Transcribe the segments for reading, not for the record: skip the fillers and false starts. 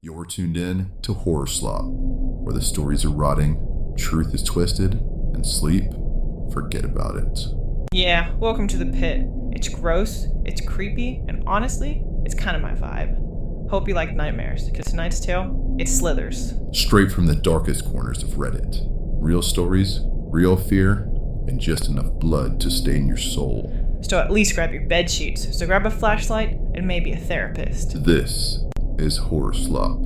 You're tuned in to HorrorSlop, where the stories are rotting, truth is twisted, and sleep, forget about it. Yeah, welcome to the pit. It's gross, it's creepy, and honestly, it's kind of my vibe. Hope you like nightmares, because tonight's tale, it slithers. Straight from the darkest corners of Reddit. Real stories, real fear, and just enough blood to stain your soul. So at least grab your bed sheets, so grab a flashlight, and maybe a therapist. This is HorrorSlop.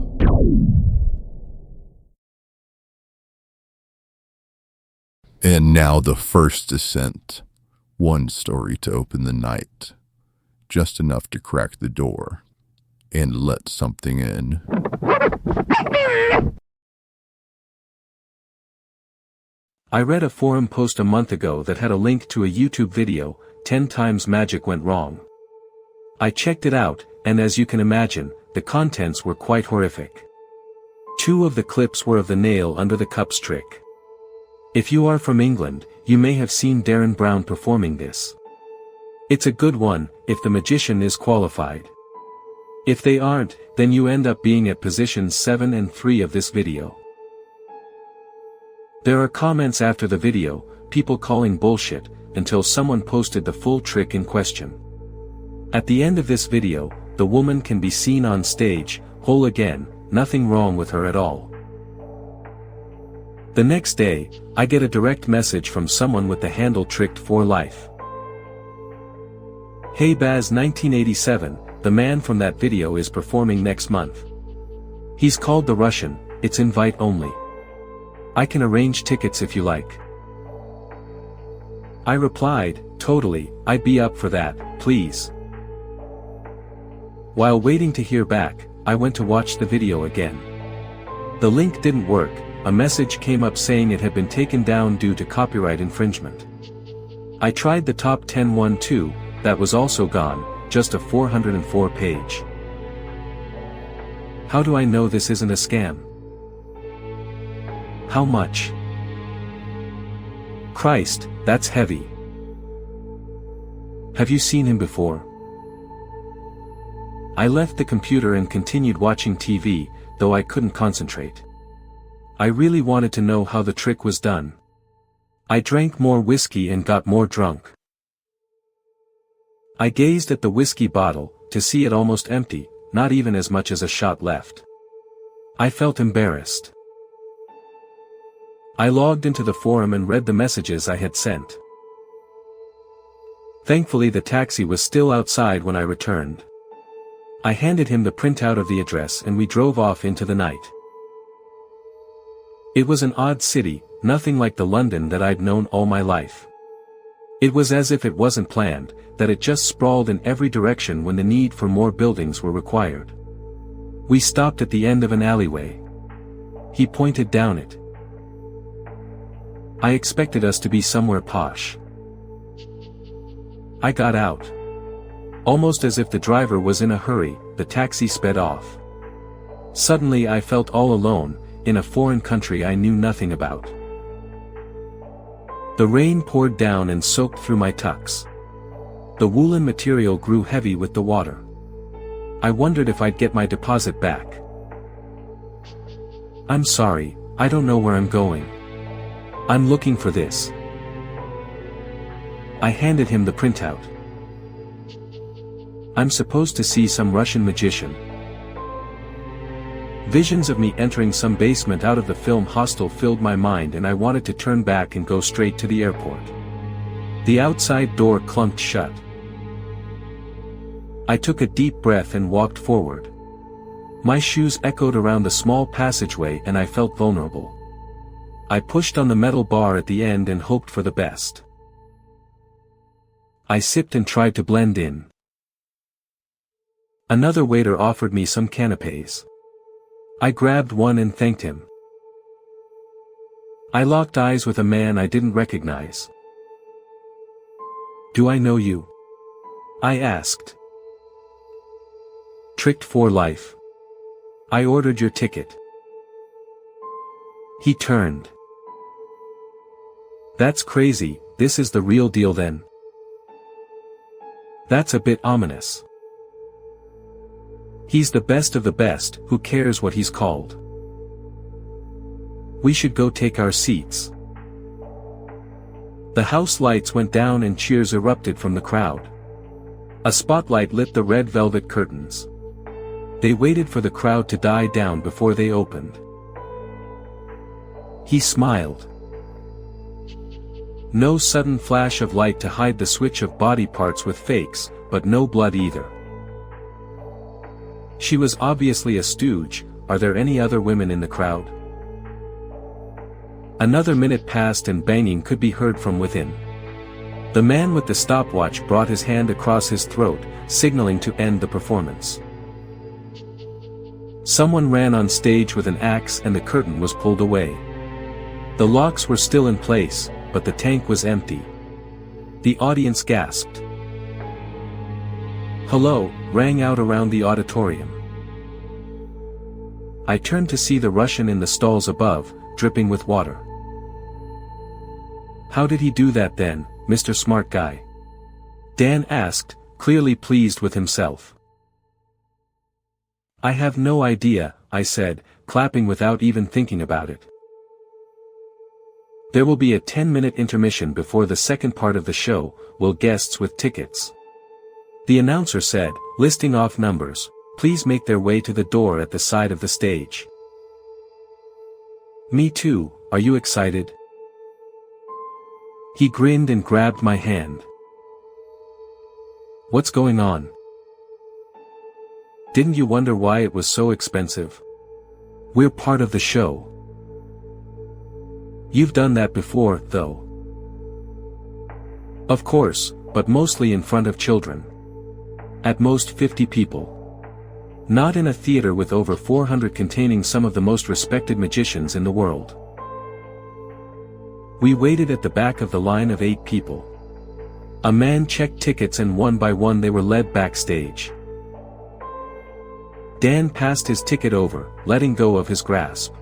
And now the first descent. One story to open the night. Just enough to crack the door and let something in. I read a forum post a month ago that had a link to a YouTube video, 10 times magic went wrong. I checked it out, and as you can imagine, the contents were quite horrific. 2 of the clips were of the nail under the cups trick. If you are from England, you may have seen Darren Brown performing this. It's a good one, if the magician is qualified. If they aren't, then you end up being at positions 7 and 3 of this video. There are comments after the video, people calling bullshit, until someone posted the full trick in question. At the end of this video, the woman can be seen on stage, whole again, nothing wrong with her at all. The next day, I get a direct message from someone with the handle tricked for life. Hey Baz 1987, the man from that video is performing next month. He's called The Russian, it's invite only. I can arrange tickets if you like. I replied, totally, I'd be up for that, please. While waiting to hear back, I went to watch the video again. The link didn't work, a message came up saying it had been taken down due to copyright infringement. I tried the top 10 one too, that was also gone, just a 404 page. How do I know this isn't a scam? How much? Christ, that's heavy. Have you seen him before? I left the computer and continued watching TV, though I couldn't concentrate. I really wanted to know how the trick was done. I drank more whiskey and got more drunk. I gazed at the whiskey bottle, to see it almost empty, not even as much as a shot left. I felt embarrassed. I logged into the forum and read the messages I had sent. Thankfully the taxi was still outside when I returned. I handed him the printout of the address and we drove off into the night. It was an odd city, nothing like the London that I'd known all my life. It was as if it wasn't planned, that it just sprawled in every direction when the need for more buildings were required. We stopped at the end of an alleyway. He pointed down it. I expected us to be somewhere posh. I got out. Almost as if the driver was in a hurry, the taxi sped off. Suddenly I felt all alone, in a foreign country I knew nothing about. The rain poured down and soaked through my tux. The woolen material grew heavy with the water. I wondered if I'd get my deposit back. I'm sorry, I don't know where I'm going. I'm looking for this. I handed him the printout. I'm supposed to see some Russian magician. Visions of me entering some basement out of the film Hostel filled my mind and I wanted to turn back and go straight to the airport. The outside door clunked shut. I took a deep breath and walked forward. My shoes echoed around the small passageway and I felt vulnerable. I pushed on the metal bar at the end and hoped for the best. I sipped and tried to blend in. Another waiter offered me some canapés. I grabbed one and thanked him. I locked eyes with a man I didn't recognize. Do I know you? I asked. Tricked for life. I ordered your ticket. He turned. That's crazy, this is the real deal then. That's a bit ominous. He's the best of the best, who cares what he's called? We should go take our seats. The house lights went down and cheers erupted from the crowd. A spotlight lit the red velvet curtains. They waited for the crowd to die down before they opened. He smiled. No sudden flash of light to hide the switch of body parts with fakes, but no blood either. She was obviously a stooge. Are there any other women in the crowd? Another minute passed and banging could be heard from within. The man with the stopwatch brought his hand across his throat, signaling to end the performance. Someone ran on stage with an axe and the curtain was pulled away. The locks were still in place, but the tank was empty. The audience gasped. "Hello," rang out around the auditorium. I turned to see the Russian in the stalls above, dripping with water. "How did he do that then, Mr. Smart Guy?" Dan asked, clearly pleased with himself. "I have no idea," I said, clapping without even thinking about it. "There will be a 10-minute intermission before the second part of the show. Will guests with tickets," the announcer said, listing off numbers, "please make their way to the door at the side of the stage." "Me too, are you excited?" He grinned and grabbed my hand. "What's going on? Didn't you wonder why it was so expensive? We're part of the show." "You've done that before, though." "Of course, but mostly in front of children. At most 50 people. Not in a theater with over 400 containing some of the most respected magicians in the world." We waited at the back of the line of 8 people. A man checked tickets and one by one they were led backstage. Dan passed his ticket over, letting go of his grasp.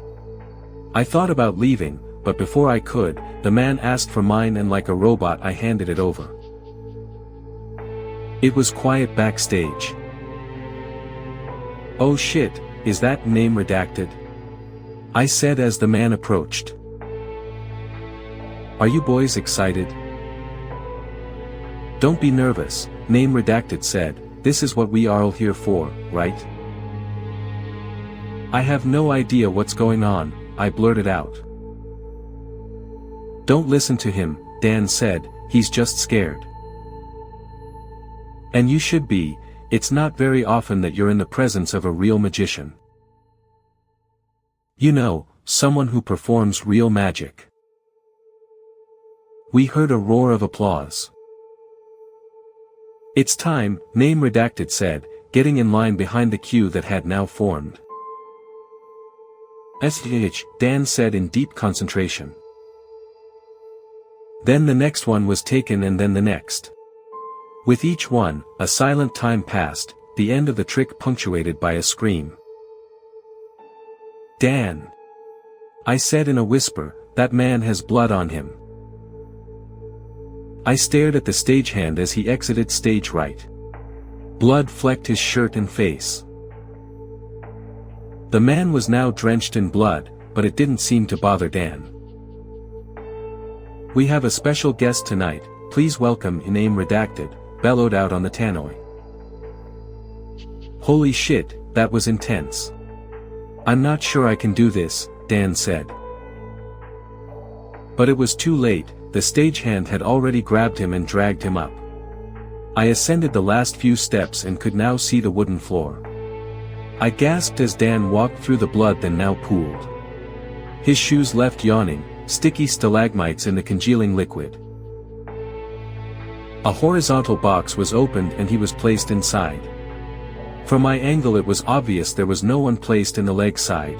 I thought about leaving, but before I could, the man asked for mine and like a robot I handed it over. It was quiet backstage. "Oh shit, is that name redacted?" I said as the man approached. "Are you boys excited?" "Don't be nervous," Name Redacted said, "this is what we are all here for, right?" "I have no idea what's going on," I blurted out. "Don't listen to him," Dan said, "he's just scared." "And you should be, it's not very often that you're in the presence of a real magician. You know, someone who performs real magic." We heard a roar of applause. "It's time," Name Redacted said, getting in line behind the queue that had now formed. "SH," Dan said in deep concentration. Then the next one was taken and then the next. With each one, a silent time passed, the end of the trick punctuated by a scream. "Dan," I said in a whisper, "that man has blood on him." I stared at the stagehand as he exited stage right. Blood flecked his shirt and face. The man was now drenched in blood, but it didn't seem to bother Dan. "We have a special guest tonight, please welcome," Name Redacted, bellowed out on the tannoy. Holy shit, that was intense. "I'm not sure I can do this," Dan said. But it was too late, the stagehand had already grabbed him and dragged him up. I ascended the last few steps and could now see the wooden floor. I gasped as Dan walked through the blood then now pooled. His shoes left yawning, sticky stalagmites in the congealing liquid. A horizontal box was opened and he was placed inside. From my angle it was obvious there was no one placed in the leg side.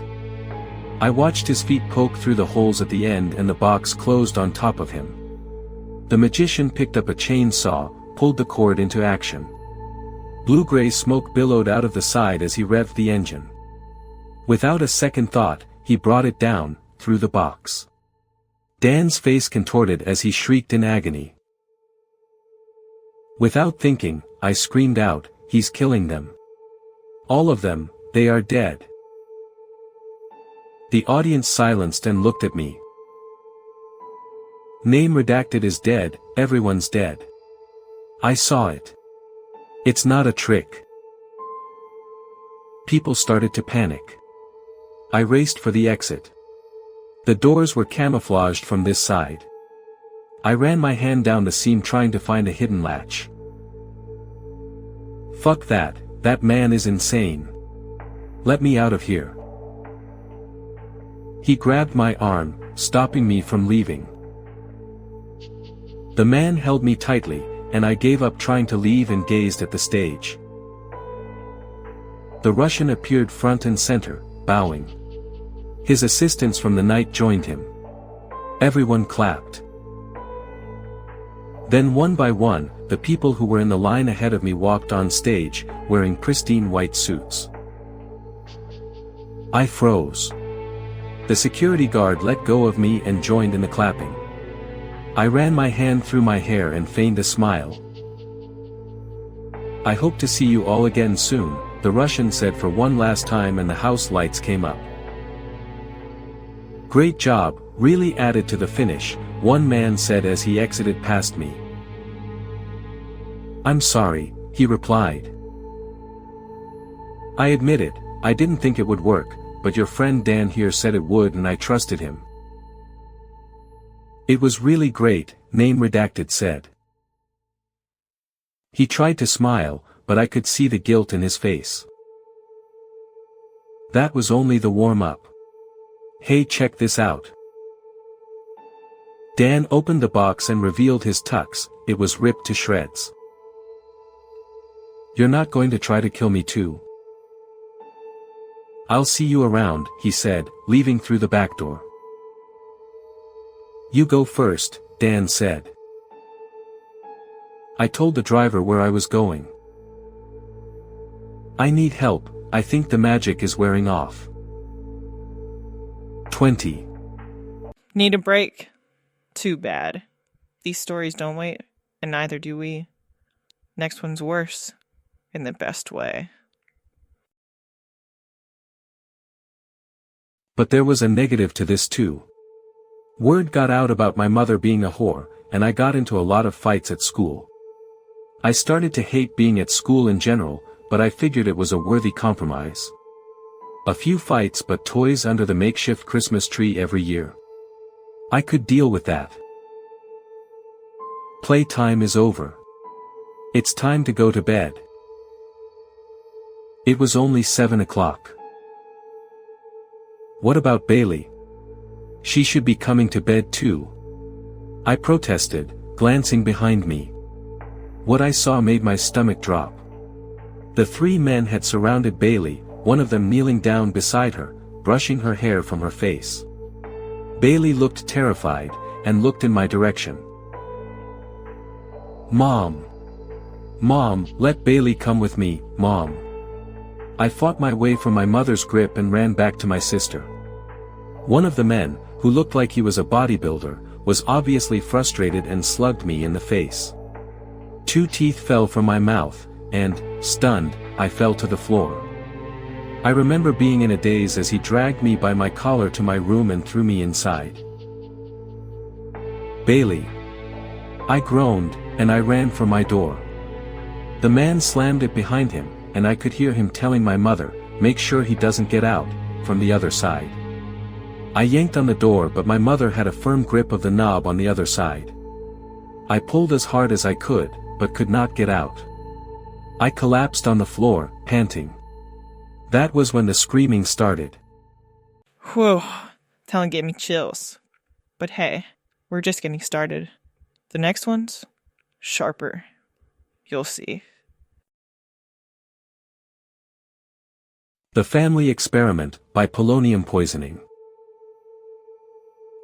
I watched his feet poke through the holes at the end and the box closed on top of him. The magician picked up a chainsaw, pulled the cord into action. Blue-gray smoke billowed out of the side as he revved the engine. Without a second thought, he brought it down, through the box. Dan's face contorted as he shrieked in agony. Without thinking, I screamed out, "He's killing them. All of them, they are dead. The audience silenced and looked at me. Name redacted is dead, everyone's dead. I saw it. It's not a trick. People started to panic. I raced for the exit. The doors were camouflaged from this side. I ran my hand down the seam trying to find a hidden latch. Fuck that man is insane. Let me out of here. He grabbed my arm, stopping me from leaving. The man held me tightly, and I gave up trying to leave and gazed at the stage. The Russian appeared front and center, bowing. His assistants from the night joined him. Everyone clapped. Then one by one, the people who were in the line ahead of me walked on stage, wearing pristine white suits. I froze. The security guard let go of me and joined in the clapping. I ran my hand through my hair and feigned a smile. I hope to see you all again soon, the Russian said for one last time, and the house lights came up. Great job, really added to the finish, one man said as he exited past me. I'm sorry, he replied. I admit it, I didn't think it would work, but your friend Dan here said it would and I trusted him. It was really great, name redacted said. He tried to smile, but I could see the guilt in his face. That was only the warm-up. Hey, check this out. Dan opened the box and revealed his tux, it was ripped to shreds. You're not going to try to kill me too? I'll see you around, he said, leaving through the back door. You go first, Dan said. I told the driver where I was going. I need help, I think the magic is wearing off. 20. Need a break? Too bad. These stories don't wait, and neither do we. Next one's worse. In the best way. But there was a negative to this too. Word got out about my mother being a whore, and I got into a lot of fights at school. I started to hate being at school in general, but I figured it was a worthy compromise. A few fights but toys under the makeshift Christmas tree every year. I could deal with that. Playtime is over. It's time to go to bed. It was only 7 o'clock. What about Bailey? She should be coming to bed too. I protested, glancing behind me. What I saw made my stomach drop. The three men had surrounded Bailey, one of them kneeling down beside her, brushing her hair from her face. Bailey looked terrified, and looked in my direction. Mom! Mom, let Bailey come with me, Mom. I fought my way from my mother's grip and ran back to my sister. One of the men, who looked like he was a bodybuilder, was obviously frustrated and slugged me in the face. 2 teeth fell from my mouth, and, stunned, I fell to the floor. I remember being in a daze as he dragged me by my collar to my room and threw me inside. Bailey. I groaned, and I ran for my door. The man slammed it behind him, and I could hear him telling my mother, make sure he doesn't get out, from the other side. I yanked on the door but my mother had a firm grip of the knob on the other side. I pulled as hard as I could, but could not get out. I collapsed on the floor, panting. That was when the screaming started. Whew, telling gave me chills. But hey, we're just getting started. The next one's sharper. You'll see. The Family Experiment, by Polonium Poisoning.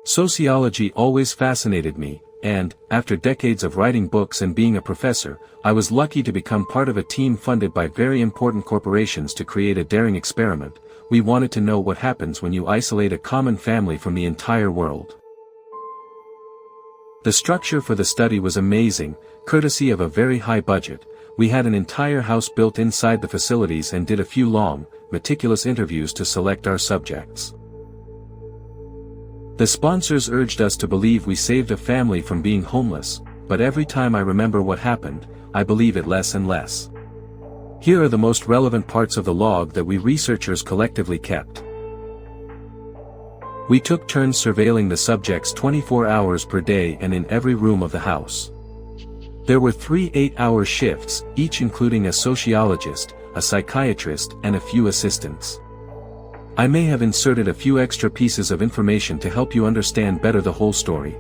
Sociology always fascinated me, and, after decades of writing books and being a professor, I was lucky to become part of a team funded by very important corporations to create a daring experiment. We wanted to know what happens when you isolate a common family from the entire world. The structure for the study was amazing, courtesy of a very high budget. we had an entire house built inside the facilities and did a few long, meticulous interviews to select our subjects. The sponsors urged us to believe we saved a family from being homeless, but every time I remember what happened, I believe it less and less. Here are the most relevant parts of the log that we researchers collectively kept. We took turns surveilling the subjects 24 hours per day and in every room of the house. There were 3 8-hour shifts, each including a sociologist, a psychiatrist, and a few assistants. I may have inserted a few extra pieces of information to help you understand better the whole story.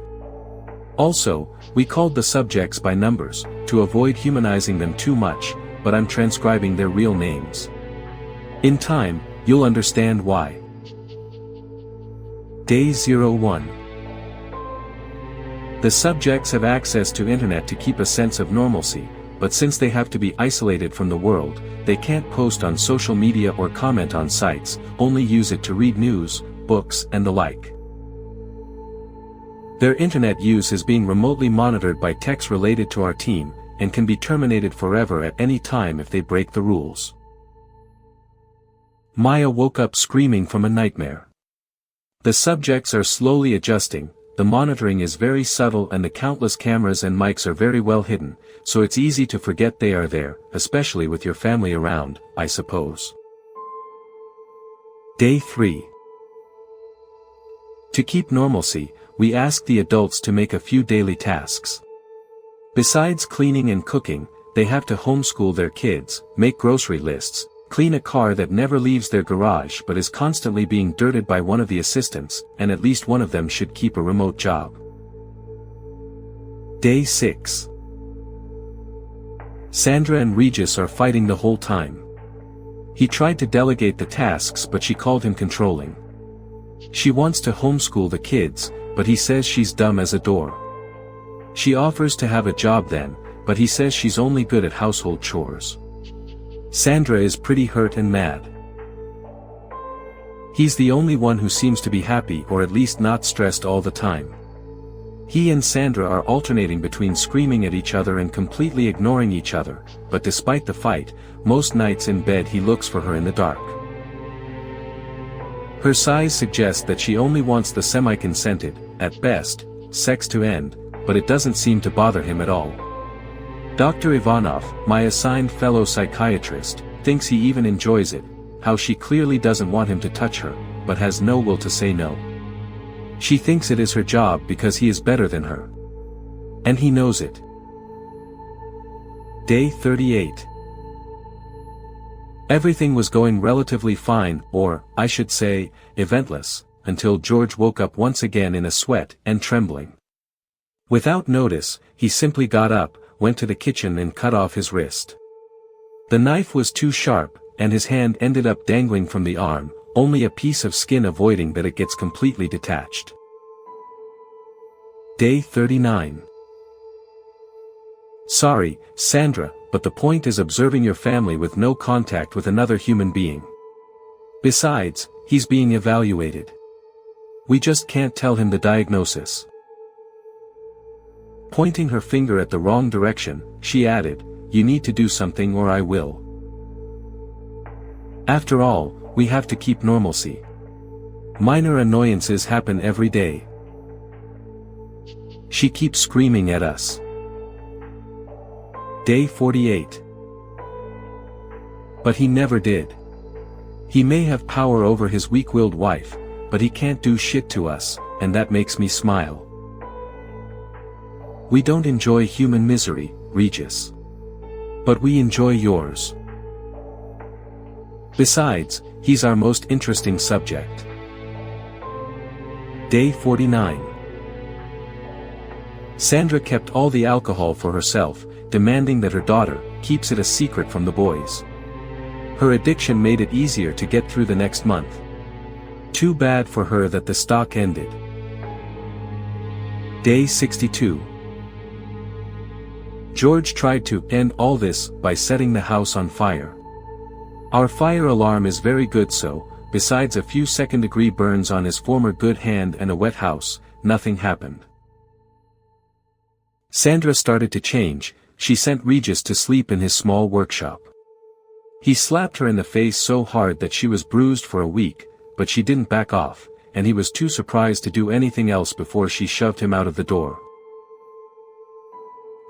Also, we called the subjects by numbers, to avoid humanizing them too much, but I'm transcribing their real names. In time, you'll understand why. Day 01. The subjects have access to internet to keep a sense of normalcy, but since they have to be isolated from the world, they can't post on social media or comment on sites, only use it to read news, books, and the like. Their internet use is being remotely monitored by techs related to our team, and can be terminated forever at any time if they break the rules. Maya woke up screaming from a nightmare. The subjects are slowly adjusting, the monitoring is very subtle and the countless cameras and mics are very well hidden, so it's easy to forget they are there, especially with your family around, I suppose. Day 3. To keep normalcy, we asked the adults to make a few daily tasks. Besides cleaning and cooking, they have to homeschool their kids, make grocery lists, clean a car that never leaves their garage but is constantly being dirted by one of the assistants, and at least one of them should keep a remote job. Day 6. Sandra and Regis are fighting the whole time. He tried to delegate the tasks but she called him controlling. She wants to homeschool the kids, but he says she's dumb as a door. She offers to have a job then, but he says she's only good at household chores. Sandra is pretty hurt and mad. He's the only one who seems to be happy or at least not stressed all the time. He and Sandra are alternating between screaming at each other and completely ignoring each other, but despite the fight, most nights in bed he looks for her in the dark. Her sighs suggest that she only wants the semi-consented, at best, sex to end, but it doesn't seem to bother him at all. Dr. Ivanov, my assigned fellow psychiatrist, thinks he even enjoys it, how she clearly doesn't want him to touch her, but has no will to say no. She thinks it is her job because he is better than her. And he knows it. Day 38. Everything was going relatively fine, or, I should say, eventless, until George woke up once again in a sweat and trembling. Without notice, he simply got up, went to the kitchen and cut off his wrist. The knife was too sharp, and his hand ended up dangling from the arm, only a piece of skin avoiding that it gets completely detached. Day 39. Sorry, Sandra, but the point is observing your family with no contact with another human being. Besides, he's being evaluated. We just can't tell him the diagnosis. Pointing her finger at the wrong direction, she added, "You need to do something or I will." After all, we have to keep normalcy. Minor annoyances happen every day. She keeps screaming at us. Day 48. But he never did. He may have power over his weak-willed wife, but he can't do shit to us, and that makes me smile. We don't enjoy human misery, Regis. But we enjoy yours. Besides, he's our most interesting subject. Day 49. Sandra kept all the alcohol for herself, demanding that her daughter keeps it a secret from the boys. Her addiction made it easier to get through the next month. Too bad for her that the stock ended. Day 62. George tried to end all this by setting the house on fire. Our fire alarm is very good, so, besides a few second-degree burns on his former good hand and a wet house, nothing happened. Sandra started to change, she sent Regis to sleep in his small workshop. He slapped her in the face so hard that she was bruised for a week, but she didn't back off, and he was too surprised to do anything else before she shoved him out of the door.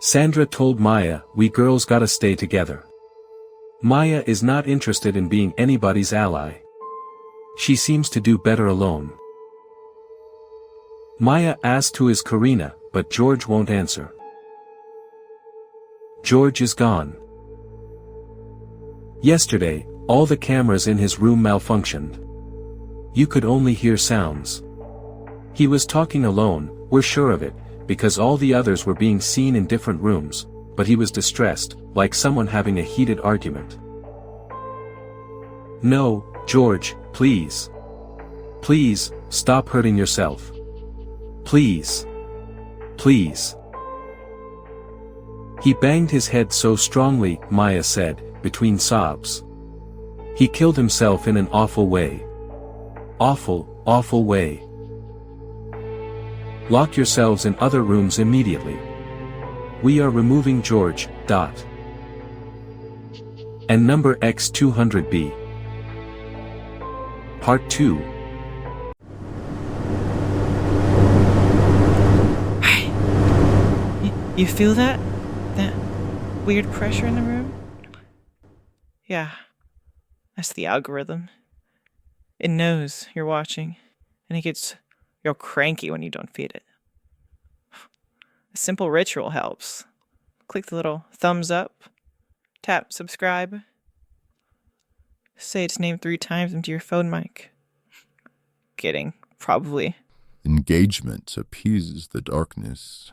Sandra told Maya, "We girls gotta stay together. Maya is not interested in being anybody's ally. She seems to do better alone." Maya asked who is Karina, but George won't answer. George is gone. Yesterday, all the cameras in his room malfunctioned. You could only hear sounds. He was talking alone, we're sure of it, because all the others were being seen in different rooms, but he was distressed, like someone having a heated argument. "No, George, please. Please, stop hurting yourself. Please. Please." He banged his head so strongly, Maya said, between sobs. He killed himself in an awful way. Awful, awful way. Lock yourselves in other rooms immediately. We are removing George. And number X200B. Part 2. You feel that? That weird pressure in the room? Yeah. That's the algorithm. It knows you're watching, and it gets real cranky when you don't feed it. A simple ritual helps. Click the little thumbs up, tap subscribe, say its name 3 times into your phone mic. Kidding, probably. Engagement appeases the darkness.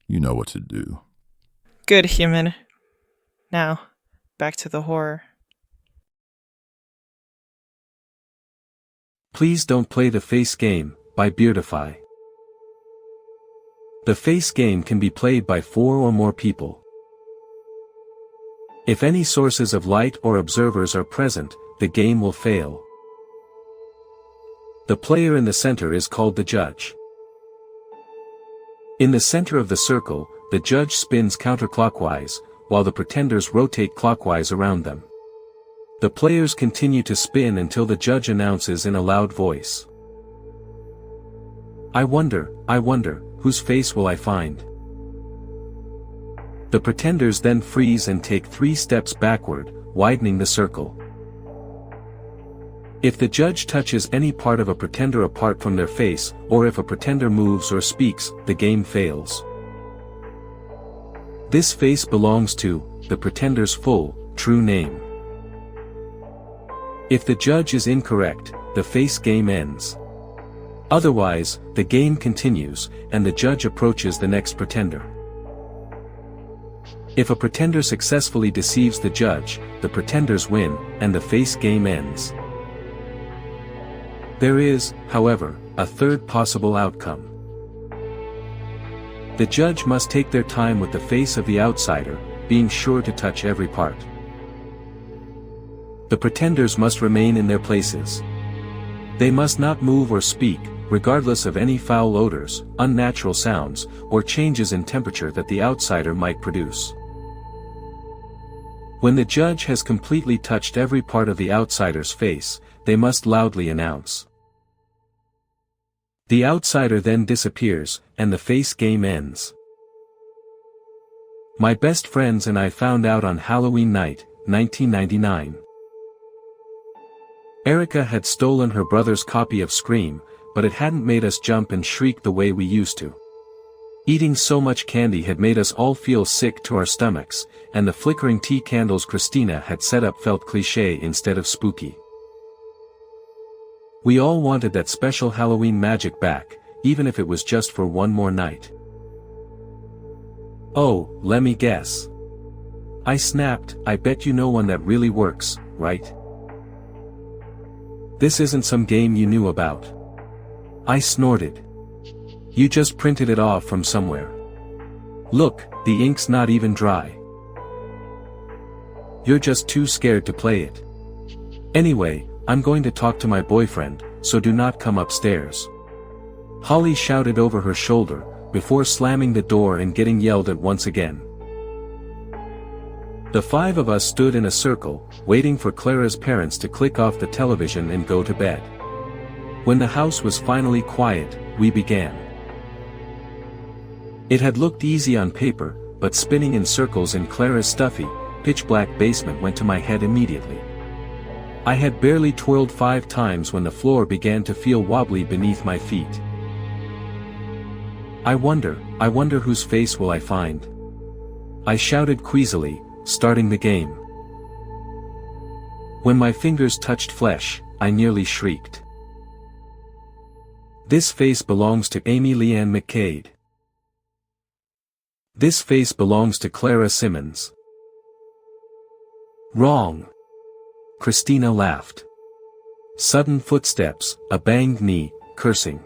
You know what to do. Good, human. Now, back to the horror. Please don't play the face game, by Beardify. The face game can be played by 4 or more people. If any sources of light or observers are present, the game will fail. The player in the center is called the judge. In the center of the circle, the judge spins counterclockwise, while the pretenders rotate clockwise around them. The players continue to spin until the judge announces in a loud voice, I wonder, whose face will I find?" The pretenders then freeze and take 3 steps backward, widening the circle. If the judge touches any part of a pretender apart from their face, or if a pretender moves or speaks, the game fails. This face belongs to the pretender's full, true name. If the judge is incorrect, the face game ends. Otherwise, the game continues, and the judge approaches the next pretender. If a pretender successfully deceives the judge, the pretenders win, and the face game ends. There is, however, a third possible outcome. The judge must take their time with the face of the outsider, being sure to touch every part. The pretenders must remain in their places. They must not move or speak, regardless of any foul odors, unnatural sounds, or changes in temperature that the outsider might produce. When the judge has completely touched every part of the outsider's face, they must loudly announce. The outsider then disappears, and the face game ends. My best friends and I found out on Halloween night, 1999. Erica had stolen her brother's copy of Scream, but it hadn't made us jump and shriek the way we used to. Eating so much candy had made us all feel sick to our stomachs, and the flickering tea candles Christina had set up felt cliché instead of spooky. We all wanted that special Halloween magic back, even if it was just for one more night. "Oh, let me guess." I snapped, "I bet you know one that really works, right? This isn't some game you knew about." I snorted. "You just printed it off from somewhere. Look, the ink's not even dry. You're just too scared to play it. Anyway, I'm going to talk to my boyfriend, so do not come upstairs." Holly shouted over her shoulder, before slamming the door and getting yelled at once again. The five of us stood in a circle, waiting for Clara's parents to click off the television and go to bed. When the house was finally quiet, we began. It had looked easy on paper, but spinning in circles in Clara's stuffy, pitch-black basement went to my head immediately. I had barely twirled 5 times when the floor began to feel wobbly beneath my feet. I wonder whose face will I find? I shouted queasily, starting the game. When my fingers touched flesh, I nearly shrieked. This face belongs to Amy Leanne McCade. This face belongs to Clara Simmons. Wrong. Christina laughed. Sudden footsteps, a banged knee, cursing.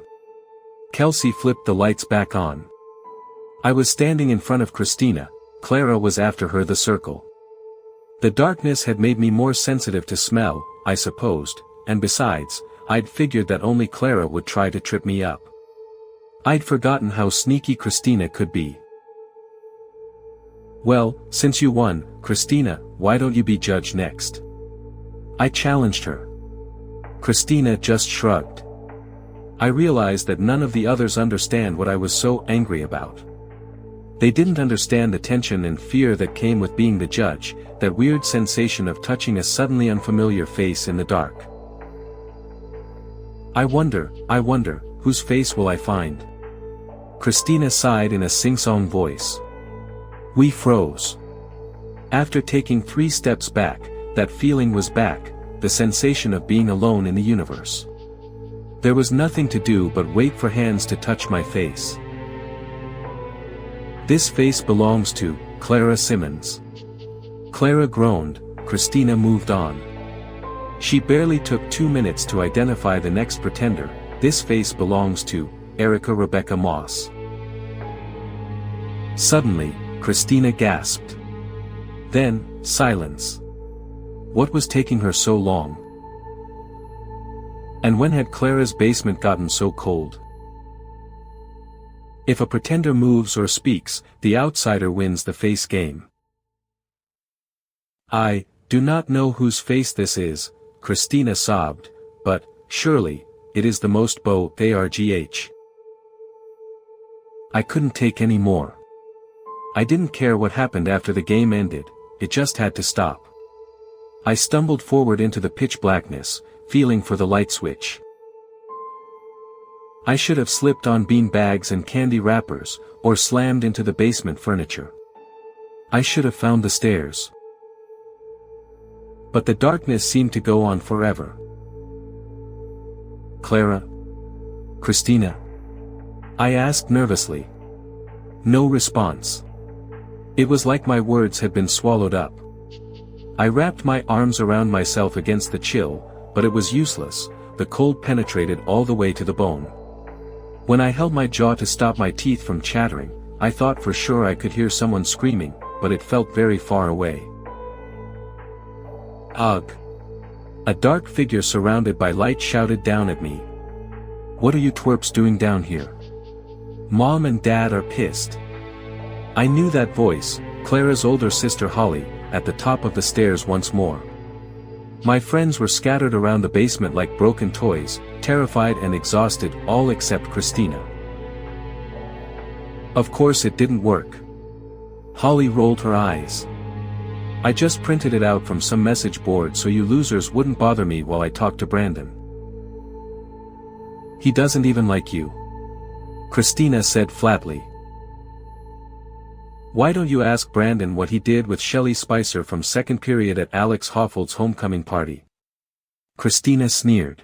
Kelsey flipped the lights back on. I was standing in front of Christina, Clara was after her the circle. The darkness had made me more sensitive to smell, I supposed, and besides, I'd figured that only Clara would try to trip me up. I'd forgotten how sneaky Christina could be. Well, since you won, Christina, why don't you be judge next? I challenged her. Christina just shrugged. I realized that none of the others understand what I was so angry about. They didn't understand the tension and fear that came with being the judge, that weird sensation of touching a suddenly unfamiliar face in the dark. I wonder, whose face will I find? Christina sighed in a sing-song voice. We froze. After taking 3 steps back, that feeling was back, the sensation of being alone in the universe. There was nothing to do but wait for hands to touch my face. This face belongs to Clara Simmons. Clara groaned, Christina moved on. She barely took 2 minutes to identify the next pretender. This face belongs to Erica Rebecca Moss. Suddenly, Christina gasped. Then, silence. What was taking her so long? And when had Clara's basement gotten so cold? If a pretender moves or speaks, the outsider wins the face game. I do not know whose face this is, Christina sobbed, but, surely, it is the most argh. I couldn't take any more. I didn't care what happened after the game ended, it just had to stop. I stumbled forward into the pitch blackness, feeling for the light switch. I should have slipped on bean bags and candy wrappers, or slammed into the basement furniture. I should have found the stairs. But the darkness seemed to go on forever. Clara? Christina? I asked nervously. No response. It was like my words had been swallowed up. I wrapped my arms around myself against the chill, but it was useless, the cold penetrated all the way to the bone. When I held my jaw to stop my teeth from chattering, I thought for sure I could hear someone screaming, but it felt very far away. Ugh! A dark figure surrounded by light shouted down at me. What are you twerps doing down here? Mom and Dad are pissed. I knew that voice, Clara's older sister Holly, at the top of the stairs once more. My friends were scattered around the basement like broken toys, terrified and exhausted, all except Christina. Of course it didn't work. Holly rolled her eyes. I just printed it out from some message board so you losers wouldn't bother me while I talked to Brandon. He doesn't even like you. Christina said flatly. Why don't you ask Brandon what he did with Shelley Spicer from second period at Alex Hoffold's homecoming party? Christina sneered.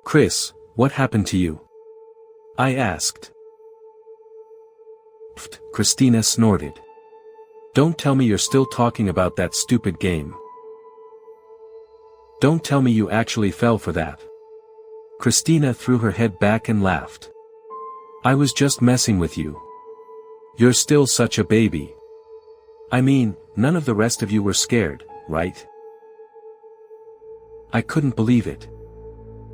Chris, what happened to you? I asked. Pfft, Christina snorted. Don't tell me you're still talking about that stupid game. Don't tell me you actually fell for that. Christina threw her head back and laughed. I was just messing with you. You're still such a baby. I mean, none of the rest of you were scared, right? I couldn't believe it.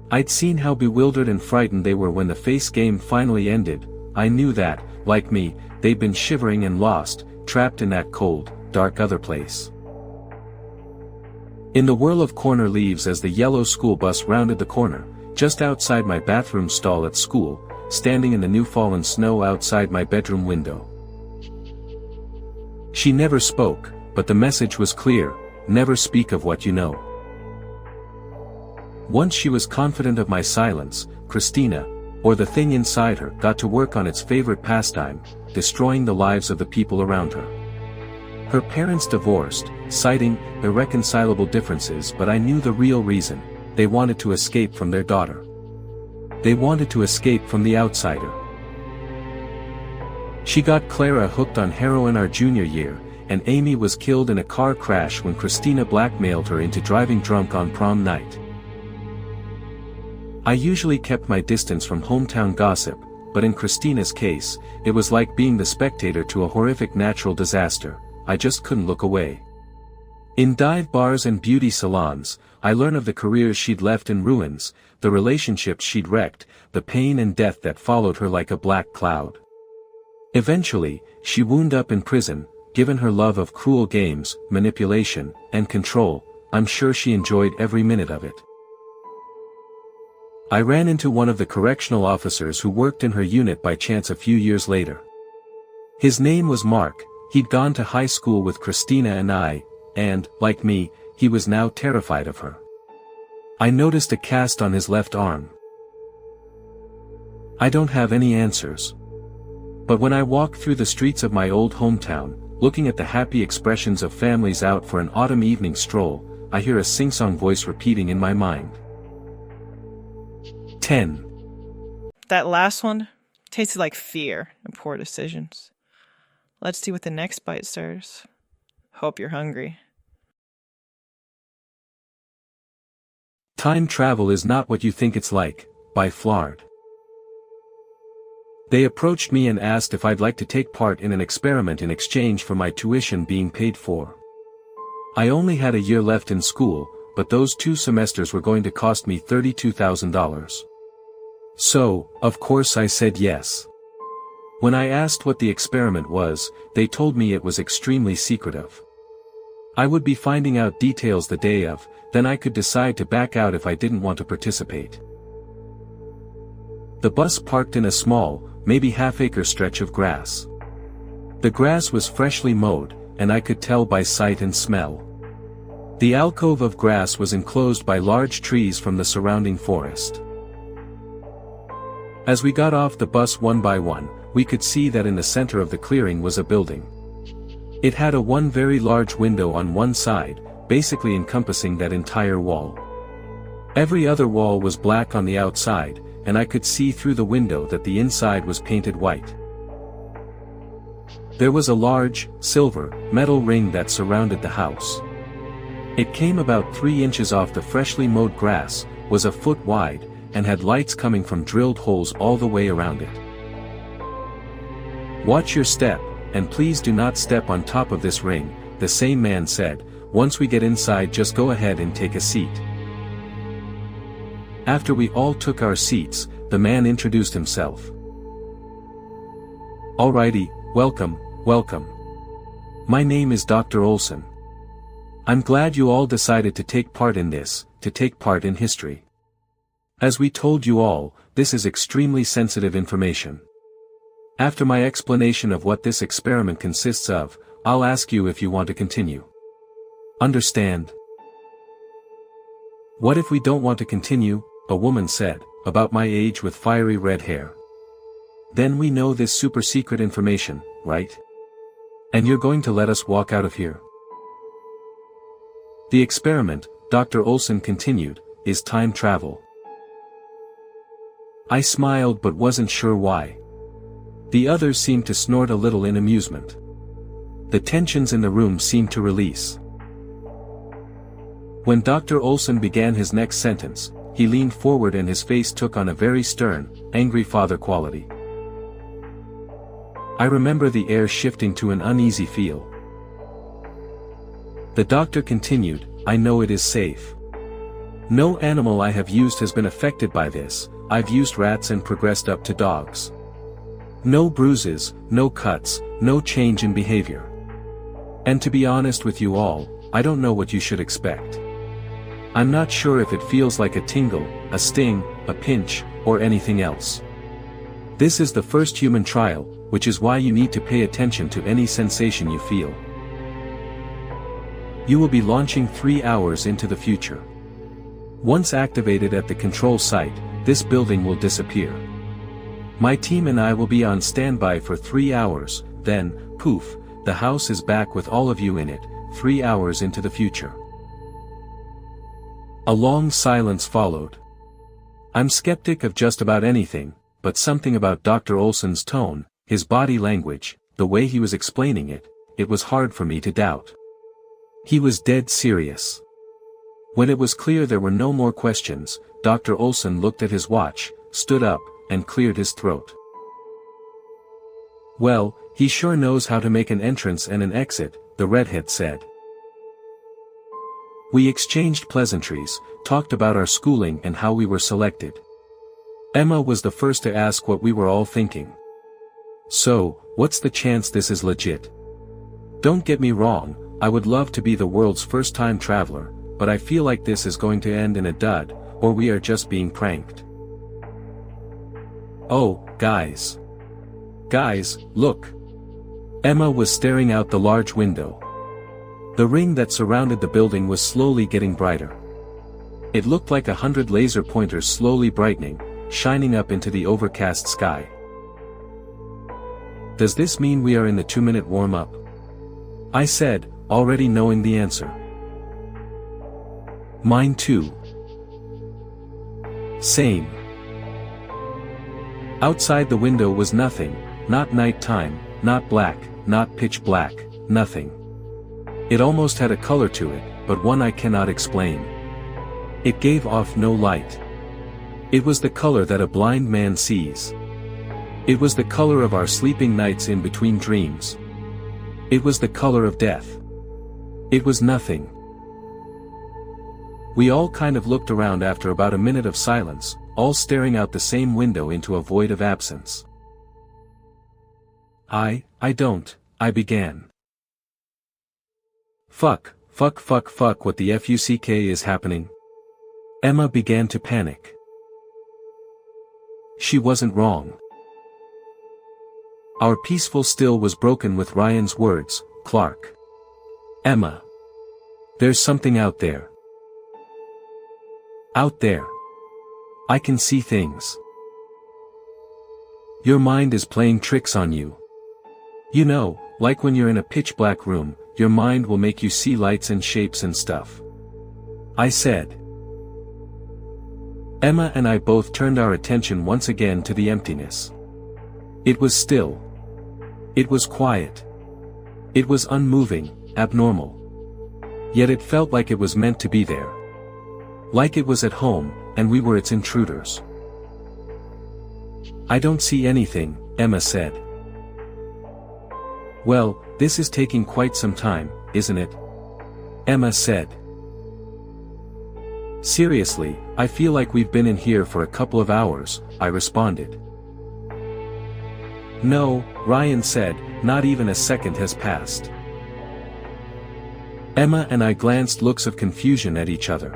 I'd seen how bewildered and frightened they were when the face game finally ended. I knew that, like me, they'd been shivering and lost, trapped in that cold, dark other place. In the whirl of corner leaves as the yellow school bus rounded the corner, just outside my bathroom stall at school, standing in the new fallen snow outside my bedroom window. She never spoke, but the message was clear: never speak of what you know. Once she was confident of my silence, Christina, or the thing inside her, got to work on its favorite pastime, destroying the lives of the people around her. Her parents divorced, citing irreconcilable differences, but I knew the real reason: they wanted to escape from their daughter. They wanted to escape from the outsider. She got Clara hooked on heroin our junior year, and Amy was killed in a car crash when Christina blackmailed her into driving drunk on prom night. I usually kept my distance from hometown gossip, but in Christina's case, it was like being the spectator to a horrific natural disaster. I just couldn't look away. In dive bars and beauty salons, I learned of the careers she'd left in ruins, the relationships she'd wrecked, the pain and death that followed her like a black cloud. Eventually, she wound up in prison. Given her love of cruel games, manipulation, and control, I'm sure she enjoyed every minute of it. I ran into one of the correctional officers who worked in her unit by chance a few years later. His name was Mark. He'd gone to high school with Christina and I, and, like me, he was now terrified of her. I noticed a cast on his left arm. I don't have any answers. But when I walk through the streets of my old hometown, looking at the happy expressions of families out for an autumn evening stroll, I hear a sing-song voice repeating in my mind. 10. That last one tasted like fear and poor decisions. Let's see what the next bite stirs. Hope you're hungry. Time Travel Is Not What You Think It's Like, by Flard. They approached me and asked if I'd like to take part in an experiment in exchange for my tuition being paid for. I only had a year left in school, but those 2 semesters were going to cost me $32,000. So, of course I said yes. When I asked what the experiment was, they told me it was extremely secretive. I would be finding out details the day of, then I could decide to back out if I didn't want to participate. The bus parked in a small, maybe half-acre stretch of grass. The grass was freshly mowed, and I could tell by sight and smell. The alcove of grass was enclosed by large trees from the surrounding forest. As we got off the bus one by one, we could see that in the center of the clearing was a building. It had one very large window on one side, basically encompassing that entire wall. Every other wall was black on the outside, and I could see through the window that the inside was painted white. There was a large, silver, metal ring that surrounded the house. It came about 3 inches off the freshly mowed grass, was a foot wide, and had lights coming from drilled holes all the way around it. "Watch your step, and please do not step on top of this ring," the same man said. "Once we get inside, just go ahead and take a seat." After we all took our seats, the man introduced himself. "Alrighty, welcome, welcome. My name is Dr. Olson. I'm glad you all decided to take part in this, to take part in history. As we told you all, this is extremely sensitive information. After my explanation of what this experiment consists of, I'll ask you if you want to continue. Understand?" "What if we don't want to continue?" a woman said, about my age with fiery red hair. "Then we know this super secret information, right? And you're going to let us walk out of here?" "The experiment," Dr. Olson continued, "is time travel." I smiled but wasn't sure why. The others seemed to snort a little in amusement. The tensions in the room seemed to release. When Dr. Olson began his next sentence, he leaned forward and his face took on a very stern, angry father quality. I remember the air shifting to an uneasy feel. The doctor continued, "I know it is safe. No animal I have used has been affected by this. I've used rats and progressed up to dogs. No bruises, no cuts, no change in behavior. And to be honest with you all, I don't know what you should expect. I'm not sure if it feels like a tingle, a sting, a pinch, or anything else. This is the first human trial, which is why you need to pay attention to any sensation you feel. You will be launching 3 hours into the future. Once activated at the control site, this building will disappear. My team and I will be on standby for 3 hours, then, poof, the house is back with all of you in it, 3 hours into the future. A long silence followed. I'm skeptic of just about anything, but something about Dr. Olson's tone, his body language, the way he was explaining it, it was hard for me to doubt. He was dead serious. When it was clear there were no more questions, Dr. Olson looked at his watch, stood up, and cleared his throat. Well, he sure knows how to make an entrance and an exit, the redhead said. We exchanged pleasantries, talked about our schooling and how we were selected. Emma was the first to ask what we were all thinking. So, what's the chance this is legit? Don't get me wrong, I would love to be the world's first time traveler, but I feel like this is going to end in a dud, or we are just being pranked. Oh, guys. Guys, look. Emma was staring out the large window. The ring that surrounded the building was slowly getting brighter. It looked like 100 laser pointers slowly brightening, shining up into the overcast sky. Does this mean we are in the 2-minute warm-up? I said, already knowing the answer. Mine too. Same. Outside the window was nothing, not nighttime, not black, not pitch black, nothing. It almost had a color to it, but one I cannot explain. It gave off no light. It was the color that a blind man sees. It was the color of our sleeping nights in between dreams. It was the color of death. It was nothing. We all kind of looked around after about a minute of silence, all staring out the same window into a void of absence. I don't, I began. Fuck, what the fuck is happening? Emma began to panic. She wasn't wrong. Our peaceful still was broken with Ryan's words, Clark. Emma. There's something out there. Out there. I can see things. Your mind is playing tricks on you. You know, like when you're in a pitch-black room, your mind will make you see lights and shapes and stuff. I said. Emma and I both turned our attention once again to the emptiness. It was still. It was quiet. It was unmoving, abnormal. Yet it felt like it was meant to be there. Like it was at home, and we were its intruders. I don't see anything, Emma said. Well, this is taking quite some time, isn't it? Emma said. Seriously, I feel like we've been in here for a couple of hours, I responded. No, Ryan said, not even a second has passed. Emma and I glanced looks of confusion at each other.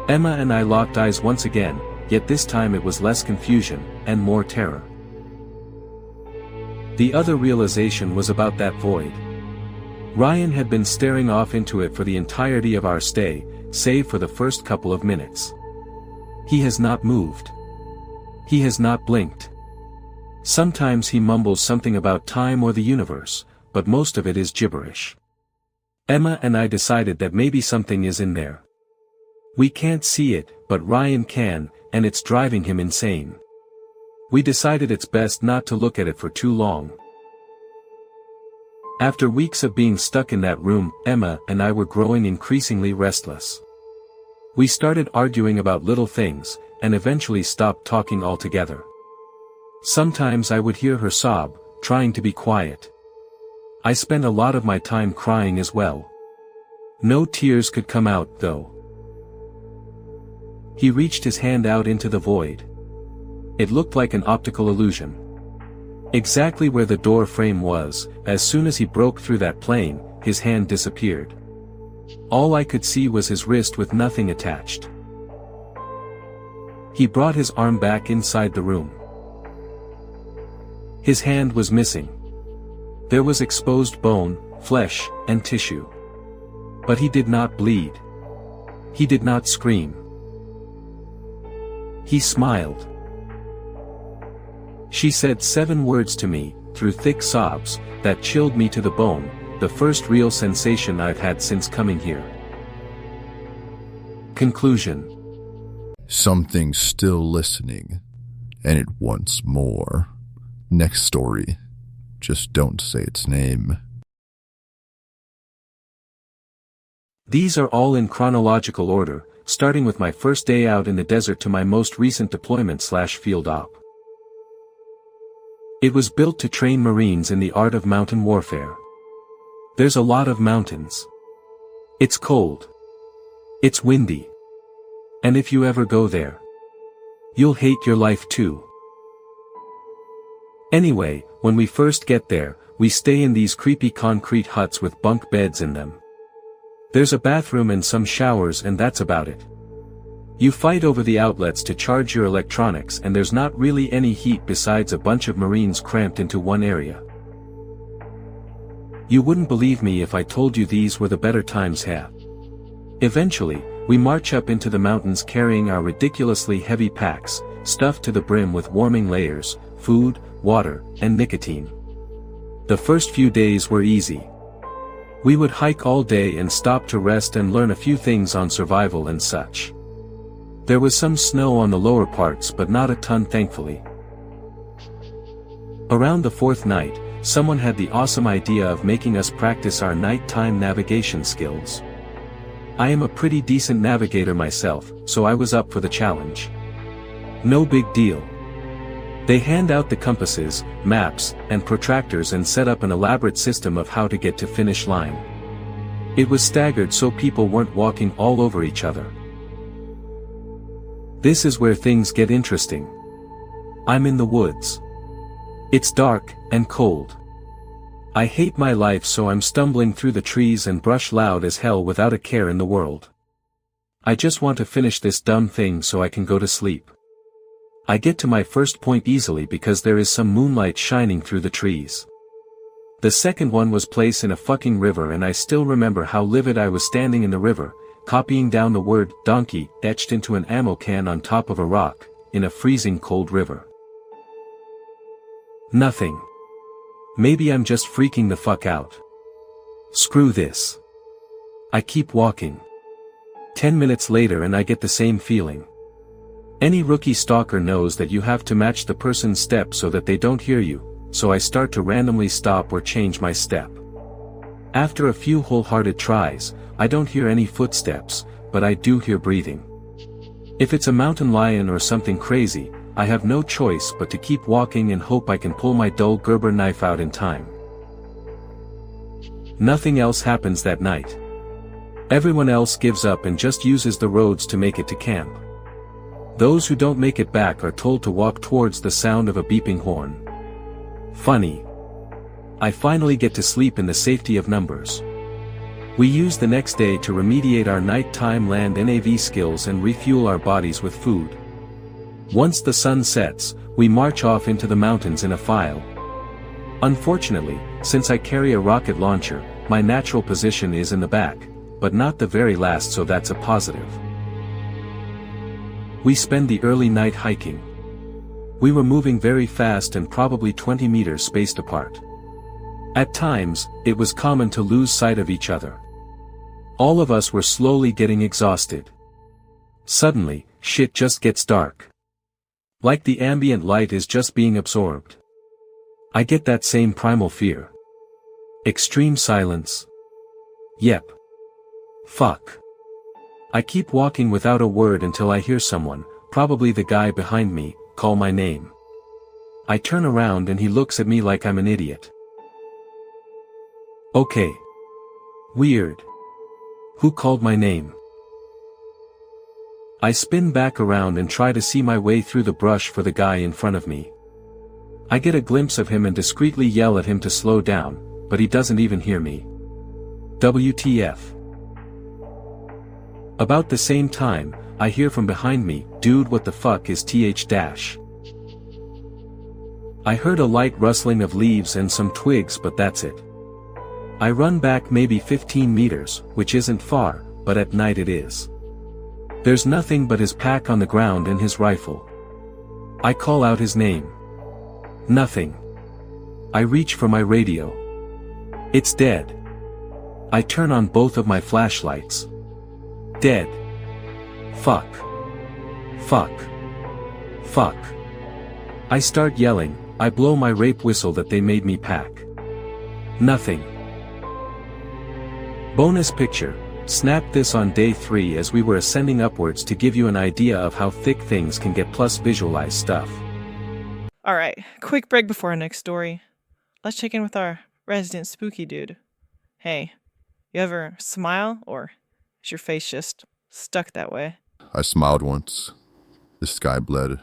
Emma and I locked eyes once again, yet this time it was less confusion, and more terror. The other realization was about that void. Ryan had been staring off into it for the entirety of our stay, save for the first couple of minutes. He has not moved. He has not blinked. Sometimes he mumbles something about time or the universe, but most of it is gibberish. Emma and I decided that maybe something is in there. We can't see it, but Ryan can, and it's driving him insane. We decided it's best not to look at it for too long. After weeks of being stuck in that room, Emma and I were growing increasingly restless. We started arguing about little things, and eventually stopped talking altogether. Sometimes I would hear her sob, trying to be quiet. I spent a lot of my time crying as well. No tears could come out, though. He reached his hand out into the void. It looked like an optical illusion. Exactly where the door frame was. As soon as he broke through that plane, his hand disappeared. All I could see was his wrist with nothing attached. He brought his arm back inside the room. His hand was missing. There was exposed bone, flesh, and tissue. But he did not bleed. He did not scream. He smiled. She said 7 words to me, through thick sobs, that chilled me to the bone, the first real sensation I've had since coming here. Conclusion. Something's still listening, and it wants more. Next story. Just don't say its name. These are all in chronological order, starting with my first day out in the desert to my most recent deployment/field op. It was built to train Marines in the art of mountain warfare. There's a lot of mountains. It's cold. It's windy. And if you ever go there, you'll hate your life too. Anyway, when we first get there, we stay in these creepy concrete huts with bunk beds in them. There's a bathroom and some showers, and that's about it. You fight over the outlets to charge your electronics, and there's not really any heat besides a bunch of Marines cramped into one area. You wouldn't believe me if I told you these were the better times had. Eventually, we march up into the mountains carrying our ridiculously heavy packs, stuffed to the brim with warming layers, food, water, and nicotine. The first few days were easy. We would hike all day and stop to rest and learn a few things on survival and such. There was some snow on the lower parts, but not a ton, thankfully. Around the 4th night, someone had the awesome idea of making us practice our nighttime navigation skills. I am a pretty decent navigator myself, so I was up for the challenge. No big deal. They hand out the compasses, maps, and protractors and set up an elaborate system of how to get to finish line. It was staggered so people weren't walking all over each other. This is where things get interesting. I'm in the woods. It's dark and cold. I hate my life, so I'm stumbling through the trees and brush loud as hell without a care in the world. I just want to finish this dumb thing so I can go to sleep. I get to my first point easily because there is some moonlight shining through the trees. The second one was place in a fucking river, and I still remember how livid I was standing in the river, copying down the word donkey etched into an ammo can on top of a rock, in a freezing cold river. Nothing. Maybe I'm just freaking the fuck out. Screw this. I keep walking. 10 minutes later and I get the same feeling. Any rookie stalker knows that you have to match the person's step so that they don't hear you, so I start to randomly stop or change my step. After a few wholehearted tries, I don't hear any footsteps, but I do hear breathing. If it's a mountain lion or something crazy, I have no choice but to keep walking and hope I can pull my dull Gerber knife out in time. Nothing else happens that night. Everyone else gives up and just uses the roads to make it to camp. Those who don't make it back are told to walk towards the sound of a beeping horn. Funny. I finally get to sleep in the safety of numbers. We use the next day to remediate our nighttime land NAV skills and refuel our bodies with food. Once the sun sets, we march off into the mountains in a file. Unfortunately, since I carry a rocket launcher, my natural position is in the back, but not the very last, so that's a positive. We spend the early night hiking. We were moving very fast and probably 20 meters spaced apart. At times, it was common to lose sight of each other. All of us were slowly getting exhausted. Suddenly, shit just gets dark. Like the ambient light is just being absorbed. I get that same primal fear. Extreme silence. Yep. Fuck. I keep walking without a word until I hear someone, probably the guy behind me, call my name. I turn around and he looks at me like I'm an idiot. Okay. Weird. Who called my name? I spin back around and try to see my way through the brush for the guy in front of me. I get a glimpse of him and discreetly yell at him to slow down, but he doesn't even hear me. WTF. About the same time, I hear from behind me, "Dude, what the fuck is th dash?" I heard a light rustling of leaves and some twigs, but that's it. I run back maybe 15 meters, which isn't far, but at night it is. There's nothing but his pack on the ground and his rifle. I call out his name. Nothing. I reach for my radio. It's dead. I turn on both of my flashlights. Dead. Fuck. Fuck. Fuck. I start yelling. I blow my rape whistle that they made me pack. Nothing. Bonus picture. Snap this on day 3 as we were ascending upwards to give you an idea of how thick things can get, plus visualize stuff. Alright, quick break before our next story. Let's check in with our resident spooky dude. Hey, you ever smile, or is your face just stuck that way? I smiled once. The sky bled.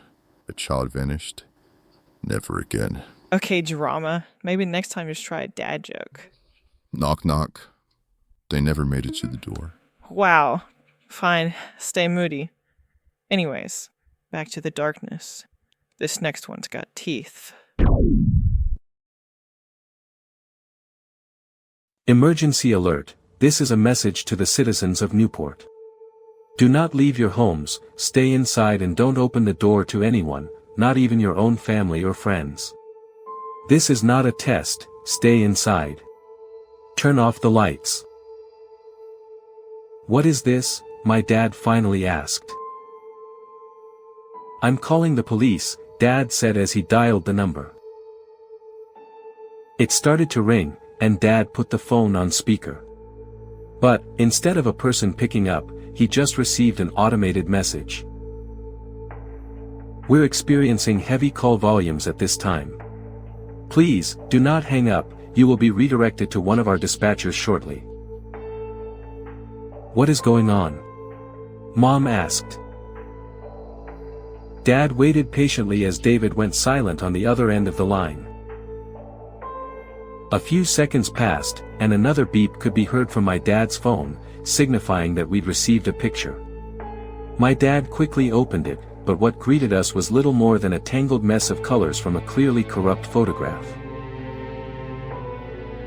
A child vanished. Never again. Okay, drama. Maybe next time just try a dad joke. Knock knock. They never made it to the door. Wow. Fine, stay moody. Anyways, back to the darkness. This next one's got teeth. Emergency alert. This is a message to the citizens of Newport. Do not leave your homes, stay inside and don't open the door to anyone, not even your own family or friends. This is not a test, stay inside. Turn off the lights. What is this? My dad finally asked. I'm calling the police, Dad said as he dialed the number. It started to ring, and Dad put the phone on speaker. But, instead of a person picking up, he just received an automated message. We're experiencing heavy call volumes at this time. Please, do not hang up, you will be redirected to one of our dispatchers shortly. What is going on? Mom asked. Dad waited patiently as David went silent on the other end of the line. A few seconds passed, and another beep could be heard from my dad's phone, signifying that we'd received a picture. My dad quickly opened it, but what greeted us was little more than a tangled mess of colors from a clearly corrupt photograph.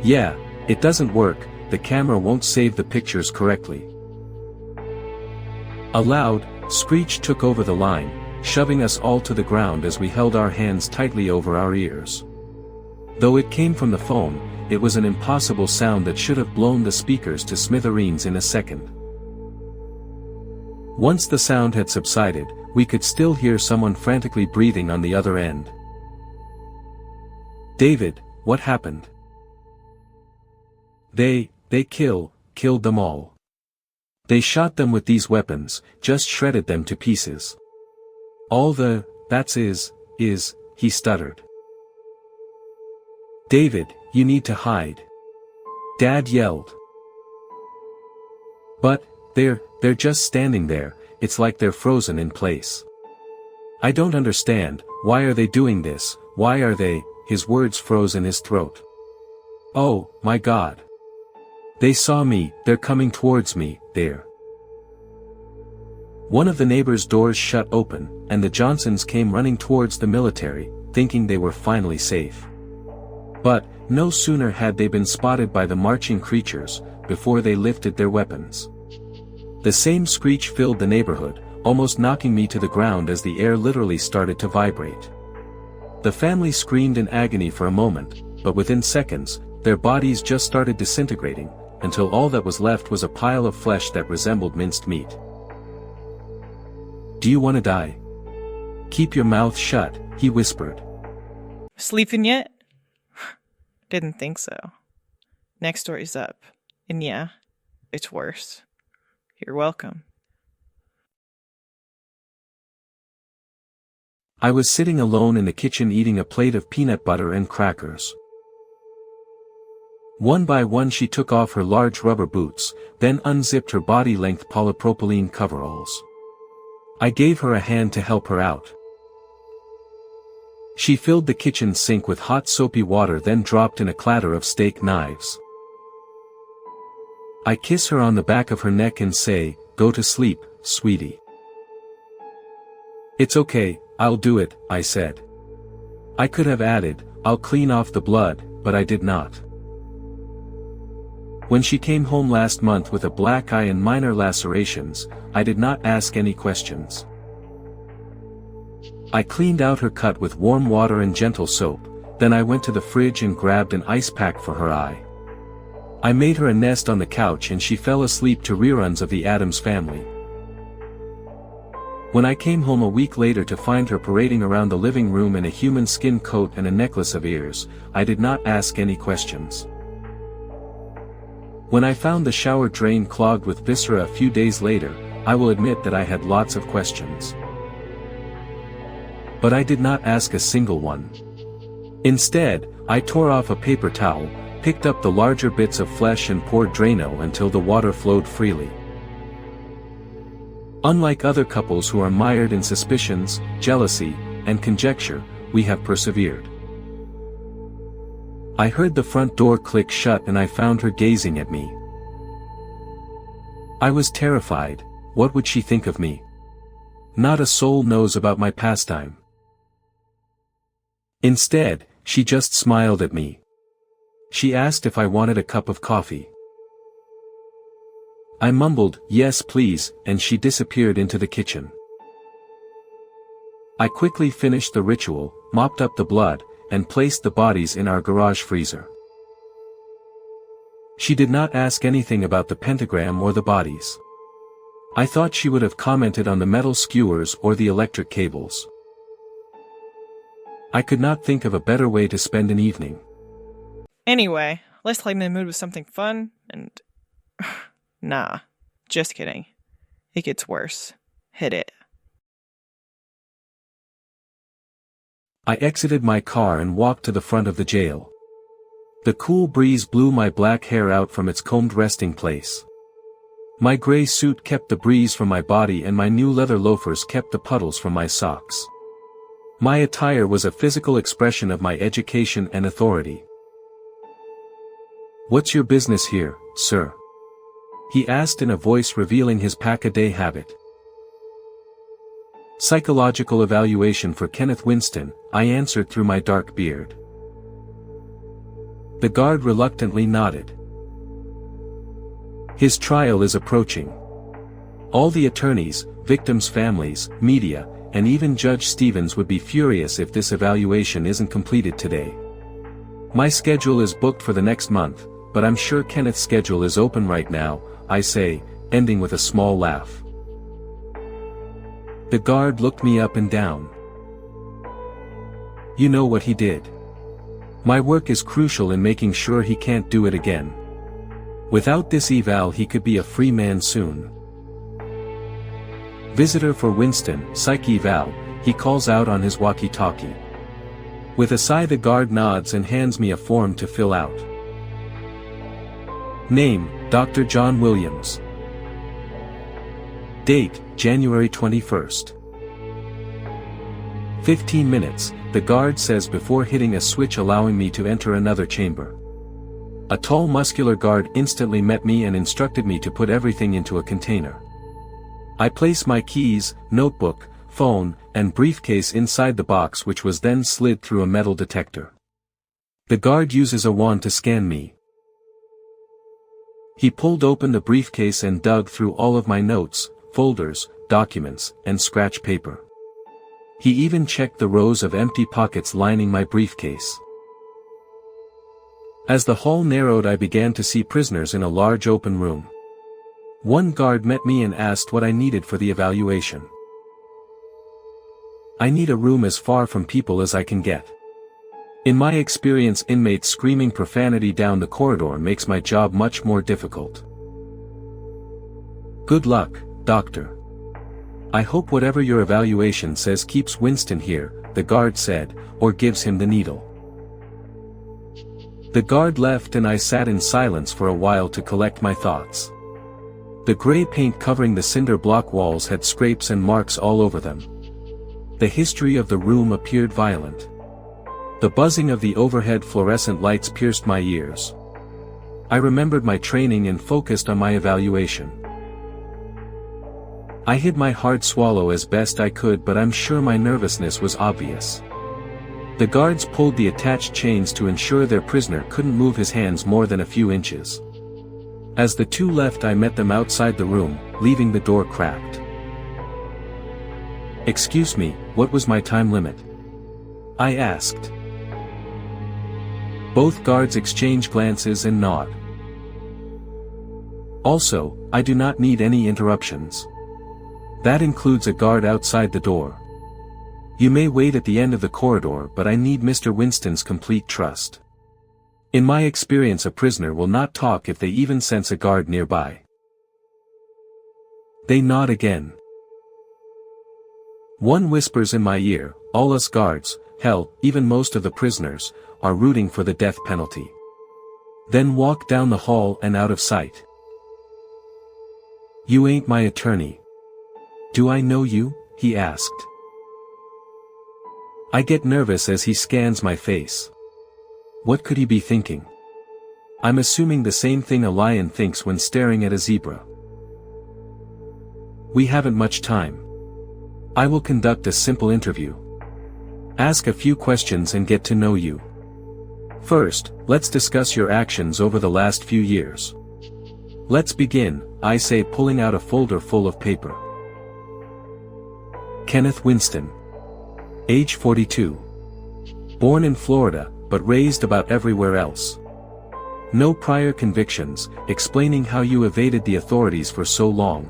Yeah, it doesn't work, the camera won't save the pictures correctly. A loud screech took over the line, shoving us all to the ground as we held our hands tightly over our ears. Though it came from the phone, it was an impossible sound that should have blown the speakers to smithereens in a second. Once the sound had subsided, we could still hear someone frantically breathing on the other end. David, what happened? They killed them all. They shot them with these weapons, just shredded them to pieces. That's he stuttered. David, you need to hide. Dad yelled. But, they're just standing there, it's like they're frozen in place. I don't understand, why are they doing this, why are they, his words froze in his throat. Oh, my God. They saw me, they're coming towards me, there. One of the neighbors' doors shut open, and the Johnsons came running towards the military, thinking they were finally safe. But, no sooner had they been spotted by the marching creatures, before they lifted their weapons. The same screech filled the neighborhood, almost knocking me to the ground as the air literally started to vibrate. The family screamed in agony for a moment, but within seconds, their bodies just started disintegrating, until all that was left was a pile of flesh that resembled minced meat. Do you want to die? Keep your mouth shut, he whispered. Sleeping yet? Didn't think so. Next story's up. And yeah, it's worse. You're welcome. I was sitting alone in the kitchen eating a plate of peanut butter and crackers. One by one she took off her large rubber boots, then unzipped her body-length polypropylene coveralls. I gave her a hand to help her out. She filled the kitchen sink with hot soapy water, then dropped in a clatter of steak knives. I kiss her on the back of her neck and say, "Go to sleep, sweetie." "It's okay, I'll do it," I said. I could have added, "I'll clean off the blood," but I did not. When she came home last month with a black eye and minor lacerations, I did not ask any questions. I cleaned out her cut with warm water and gentle soap, then I went to the fridge and grabbed an ice pack for her eye. I made her a nest on the couch and she fell asleep to reruns of The Addams Family. When I came home a week later to find her parading around the living room in a human skin coat and a necklace of ears, I did not ask any questions. When I found the shower drain clogged with viscera a few days later, I will admit that I had lots of questions. But I did not ask a single one. Instead, I tore off a paper towel, picked up the larger bits of flesh and poured Drano until the water flowed freely. Unlike other couples who are mired in suspicions, jealousy, and conjecture, we have persevered. I heard the front door click shut and I found her gazing at me. I was terrified. What would she think of me? Not a soul knows about my pastime. Instead, she just smiled at me. She asked if I wanted a cup of coffee. I mumbled, "Yes please," and she disappeared into the kitchen. I quickly finished the ritual, mopped up the blood, and placed the bodies in our garage freezer. She did not ask anything about the pentagram or the bodies. I thought she would have commented on the metal skewers or the electric cables. I could not think of a better way to spend an evening. Anyway, let's lighten the mood with something fun and... Nah, just kidding. It gets worse. Hit it. I exited my car and walked to the front of the jail. The cool breeze blew my black hair out from its combed resting place. My gray suit kept the breeze from my body and my new leather loafers kept the puddles from my socks. My attire was a physical expression of my education and authority. "What's your business here, sir?" he asked in a voice revealing his pack-a-day habit. "Psychological evaluation for Kenneth Winston," I answered through my dark beard. The guard reluctantly nodded. "His trial is approaching. All the attorneys, victims' families, media, and even Judge Stevens would be furious if this evaluation isn't completed today. My schedule is booked for the next month, but I'm sure Kenneth's schedule is open right now," I say, ending with a small laugh. The guard looked me up and down. "You know what he did. My work is crucial in making sure he can't do it again. Without this eval he could be a free man soon." "Visitor for Winston, psych eval," he calls out on his walkie-talkie. With a sigh the guard nods and hands me a form to fill out. Name, Dr. John Williams. Date, January 21st. 15 minutes, the guard says before hitting a switch allowing me to enter another chamber. A tall muscular guard instantly met me and instructed me to put everything into a container. I place my keys, notebook, phone, and briefcase inside the box which was then slid through a metal detector. The guard uses a wand to scan me. He pulled open the briefcase and dug through all of my notes, folders, documents, and scratch paper. He even checked the rows of empty pockets lining my briefcase. As the hall narrowed I began to see prisoners in a large open room. One guard met me and asked what I needed for the evaluation. "I need a room as far from people as I can get. In my experience, inmates screaming profanity down the corridor makes my job much more difficult." "Good luck, doctor. I hope whatever your evaluation says keeps Winston here," the guard said, "or gives him the needle." The guard left and I sat in silence for a while to collect my thoughts. The gray paint covering the cinder block walls had scrapes and marks all over them. The history of the room appeared violent. The buzzing of the overhead fluorescent lights pierced my ears. I remembered my training and focused on my evaluation. I hid my hard swallow as best I could, but I'm sure my nervousness was obvious. The guards pulled the attached chains to ensure their prisoner couldn't move his hands more than a few inches. As the two left, I met them outside the room, leaving the door cracked. "Excuse me, what was my time limit?" I asked. Both guards exchanged glances and nod. "Also, I do not need any interruptions. That includes a guard outside the door. You may wait at the end of the corridor, but I need Mr. Winston's complete trust. In my experience, a prisoner will not talk if they even sense a guard nearby." They nod again. One whispers in my ear, "All us guards, hell, even most of the prisoners, are rooting for the death penalty." Then walk down the hall and out of sight. "You ain't my attorney." "Do I know you?" he asked. I get nervous as he scans my face. What could he be thinking? I'm assuming the same thing a lion thinks when staring at a zebra. "We haven't much time. I will conduct a simple interview. Ask a few questions and get to know you. First, let's discuss your actions over the last few years. Let's begin," I say, pulling out a folder full of paper. Kenneth Winston. Age 42. Born in Florida, but raised about everywhere else. No prior convictions, explaining how you evaded the authorities for so long.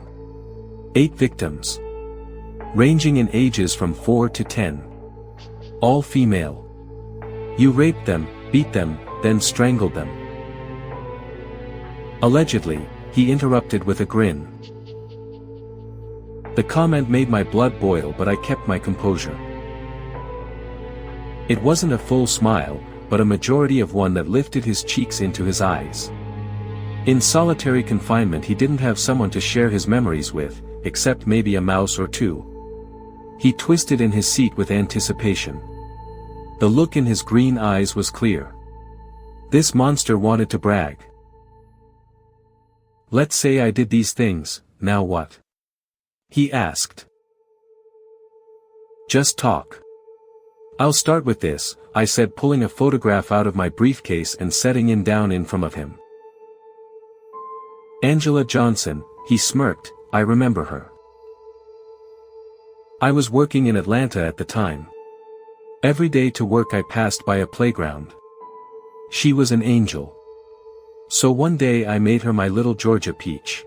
8 victims. Ranging in ages from 4 to 10. All female. You raped them, beat them, then strangled them. Allegedly, he interrupted with a grin. The comment made my blood boil, but I kept my composure. It wasn't a full smile, but a majority of one that lifted his cheeks into his eyes. In solitary confinement, he didn't have someone to share his memories with, except maybe a mouse or two. He twisted in his seat with anticipation. The look in his green eyes was clear. This monster wanted to brag. "Let's say I did these things, now what?" he asked. "Just talk." "I'll start with this," I said, pulling a photograph out of my briefcase and setting it down in front of him. "Angela Johnson," he smirked, "I remember her. I was working in Atlanta at the time. Every day to work I passed by a playground. She was an angel. So one day I made her my little Georgia peach."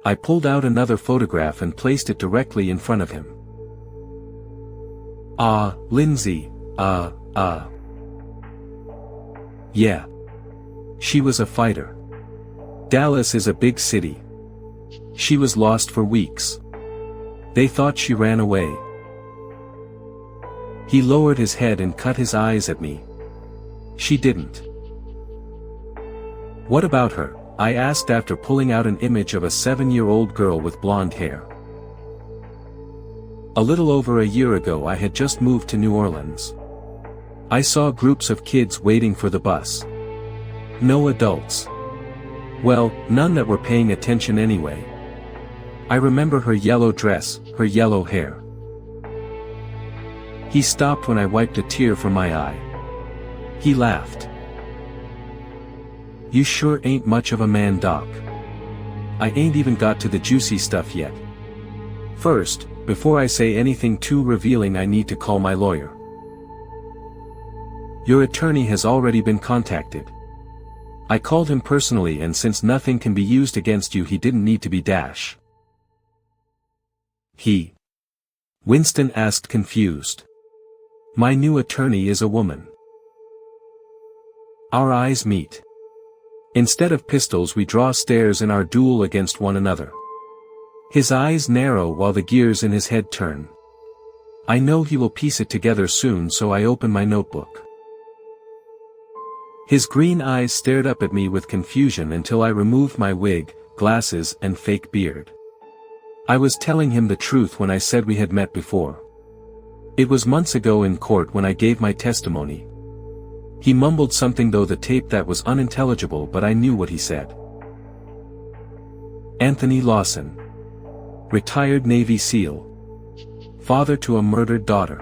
I pulled out another photograph and placed it directly in front of him. "Ah, Lindsay, Yeah. She was a fighter. Dallas is a big city. She was lost for weeks. They thought she ran away." He lowered his head and cut his eyes at me. "She didn't." "What about her?" I asked after pulling out an image of a 7-year-old girl with blonde hair. "A little over a year ago I had just moved to New Orleans. I saw groups of kids waiting for the bus. No adults. Well, none that were paying attention anyway. I remember her yellow dress, her yellow hair." He stopped when I wiped a tear from my eye. He laughed. "You sure ain't much of a man, Doc. I ain't even got to the juicy stuff yet. First, before I say anything too revealing, I need to call my lawyer." "Your attorney has already been contacted. I called him personally, and since nothing can be used against you, he didn't need to be dash." "He?" Winston asked, confused. "My new attorney is a woman." Our eyes meet. Instead of pistols, we draw stares in our duel against one another. His eyes narrow while the gears in his head turn. I know he will piece it together soon, so I open my notebook. His green eyes stared up at me with confusion until I removed my wig, glasses, and fake beard. I was telling him the truth when I said we had met before. It was months ago in court when I gave my testimony. He mumbled something through the tape that was unintelligible, but I knew what he said. Anthony Lawson. Retired Navy SEAL. Father to a murdered daughter.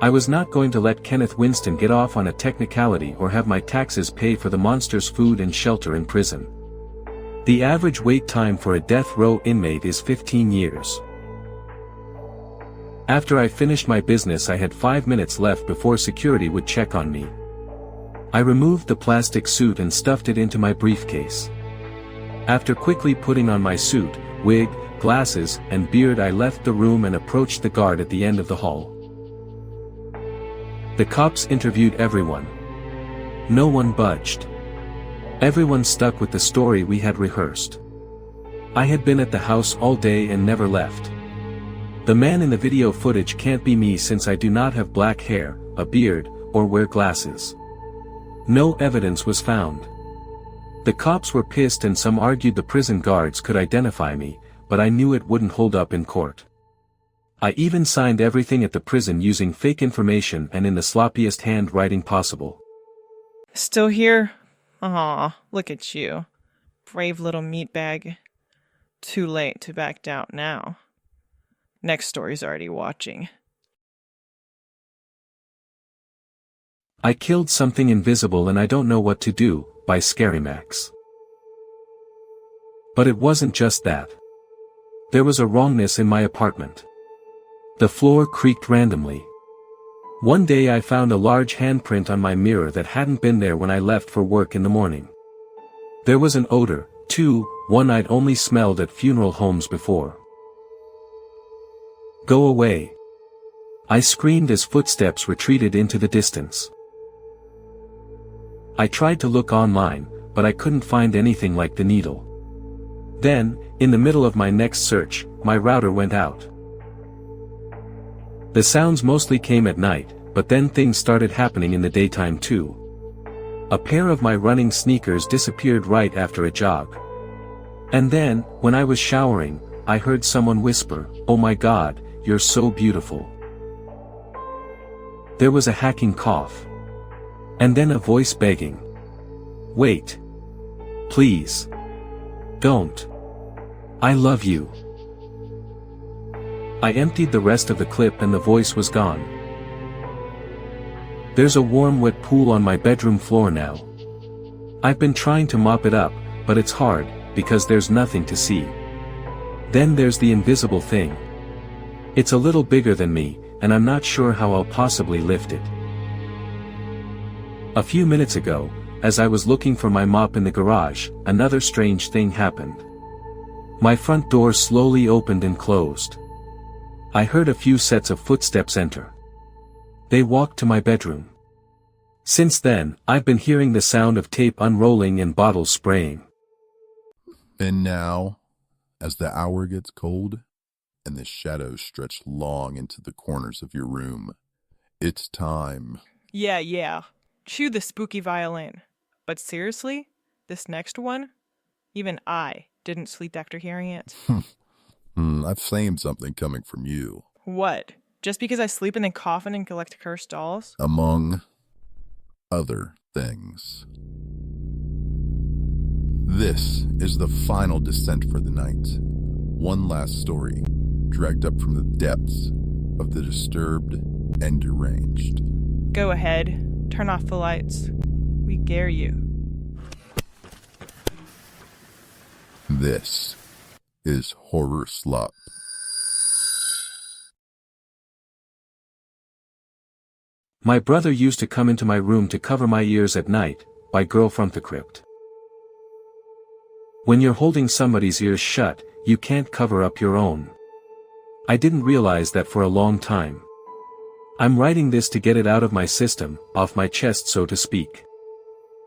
I was not going to let Kenneth Winston get off on a technicality or have my taxes pay for the monster's food and shelter in prison. The average wait time for a death row inmate is 15 years. After I finished my business, I had 5 minutes left before security would check on me. I removed the plastic suit and stuffed it into my briefcase. After quickly putting on my suit, wig, glasses, and beard, I left the room and approached the guard at the end of the hall. The cops interviewed everyone. No one budged. Everyone stuck with the story we had rehearsed. I had been at the house all day and never left. The man in the video footage can't be me since I do not have black hair, a beard, or wear glasses. No evidence was found. The cops were pissed and some argued the prison guards could identify me, but I knew it wouldn't hold up in court. I even signed everything at the prison using fake information and in the sloppiest handwriting possible. Still here? Aw, look at you. Brave little meatbag. Too late to back down now. Next story's already watching. I Killed Something Invisible and I Don't Know What to Do, by Scary Max. But it wasn't just that. There was a wrongness in my apartment. The floor creaked randomly. One day I found a large handprint on my mirror that hadn't been there when I left for work in the morning. There was an odor, too, one I'd only smelled at funeral homes before. Go away. I screamed as footsteps retreated into the distance. I tried to look online, but I couldn't find anything like the needle. Then, in the middle of my next search, my router went out. The sounds mostly came at night, but then things started happening in the daytime too. A pair of my running sneakers disappeared right after a jog. And then, when I was showering, I heard someone whisper, "Oh my God, you're so beautiful." There was a hacking cough. And then a voice begging. "Wait. Please. Don't. I love you." I emptied the rest of the clip and the voice was gone. There's a warm wet pool on my bedroom floor now. I've been trying to mop it up, but it's hard, because there's nothing to see. Then there's the invisible thing. It's a little bigger than me, and I'm not sure how I'll possibly lift it. A few minutes ago, as I was looking for my mop in the garage, another strange thing happened. My front door slowly opened and closed. I heard a few sets of footsteps enter. They walked to my bedroom. Since then, I've been hearing the sound of tape unrolling and bottles spraying. And now, as the hour gets cold, and the shadows stretch long into the corners of your room, it's time. Yeah. Chew the spooky violin. But seriously, this next one? Even I didn't sleep after hearing it. I've claimed something coming from you. What? Just because I sleep in a coffin and collect cursed dolls? Among other things. This is the final descent for the night. One last story, dragged up from the depths of the disturbed and deranged. Go ahead. Turn off the lights. We dare you. This is HorrorSlop. My brother used to come into my room to cover my ears at night, by Girl from the Crypt. When you're holding somebody's ears shut, you can't cover up your own. I didn't realize that for a long time. I'm writing this to get it out of my system, off my chest so to speak.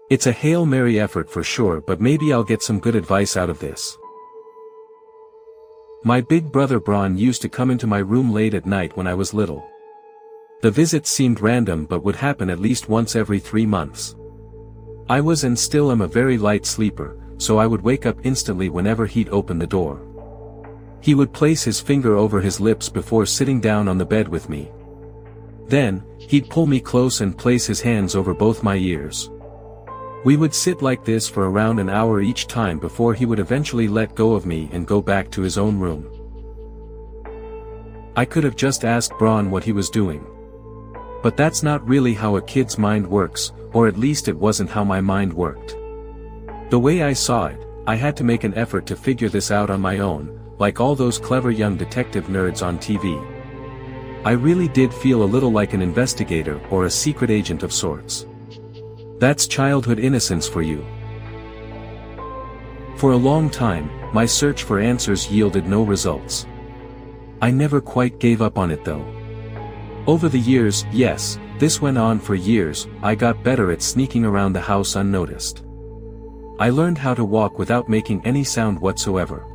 It's a Hail Mary effort for sure, but maybe I'll get some good advice out of this. My big brother Braun used to come into my room late at night when I was little. The visits seemed random but would happen at least once every 3 months. I was and still am a very light sleeper, so I would wake up instantly whenever he'd open the door. He would place his finger over his lips before sitting down on the bed with me. Then, he'd pull me close and place his hands over both my ears. We would sit like this for around an hour each time before he would eventually let go of me and go back to his own room. I could have just asked Braun what he was doing. But that's not really how a kid's mind works, or at least it wasn't how my mind worked. The way I saw it, I had to make an effort to figure this out on my own, like all those clever young detective nerds on TV. I really did feel a little like an investigator or a secret agent of sorts. That's childhood innocence for you. For a long time, my search for answers yielded no results. I never quite gave up on it though. Over the years, yes, this went on for years, I got better at sneaking around the house unnoticed. I learned how to walk without making any sound whatsoever.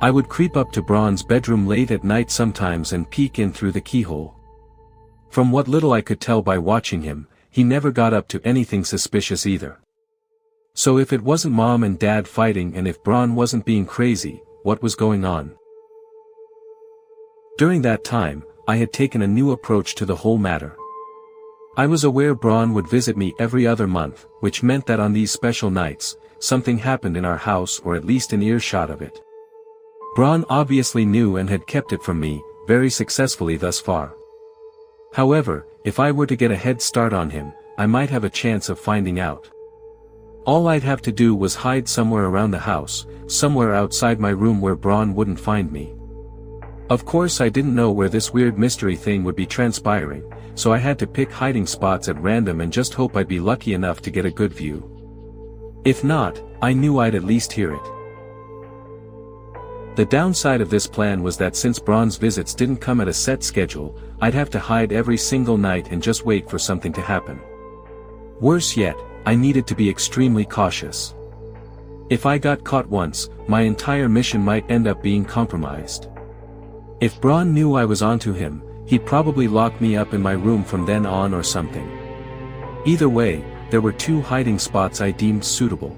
I would creep up to Braun's bedroom late at night sometimes and peek in through the keyhole. From what little I could tell by watching him, he never got up to anything suspicious either. So if it wasn't Mom and Dad fighting and if Braun wasn't being crazy, what was going on? During that time, I had taken a new approach to the whole matter. I was aware Braun would visit me every other month, which meant that on these special nights, something happened in our house or at least an earshot of it. Braun obviously knew and had kept it from me, very successfully thus far. However, if I were to get a head start on him, I might have a chance of finding out. All I'd have to do was hide somewhere around the house, somewhere outside my room where Braun wouldn't find me. Of course I didn't know where this weird mystery thing would be transpiring, so I had to pick hiding spots at random and just hope I'd be lucky enough to get a good view. If not, I knew I'd at least hear it. The downside of this plan was that since Braun's visits didn't come at a set schedule, I'd have to hide every single night and just wait for something to happen. Worse yet, I needed to be extremely cautious. If I got caught once, my entire mission might end up being compromised. If Braun knew I was onto him, he'd probably lock me up in my room from then on or something. Either way, there were two hiding spots I deemed suitable.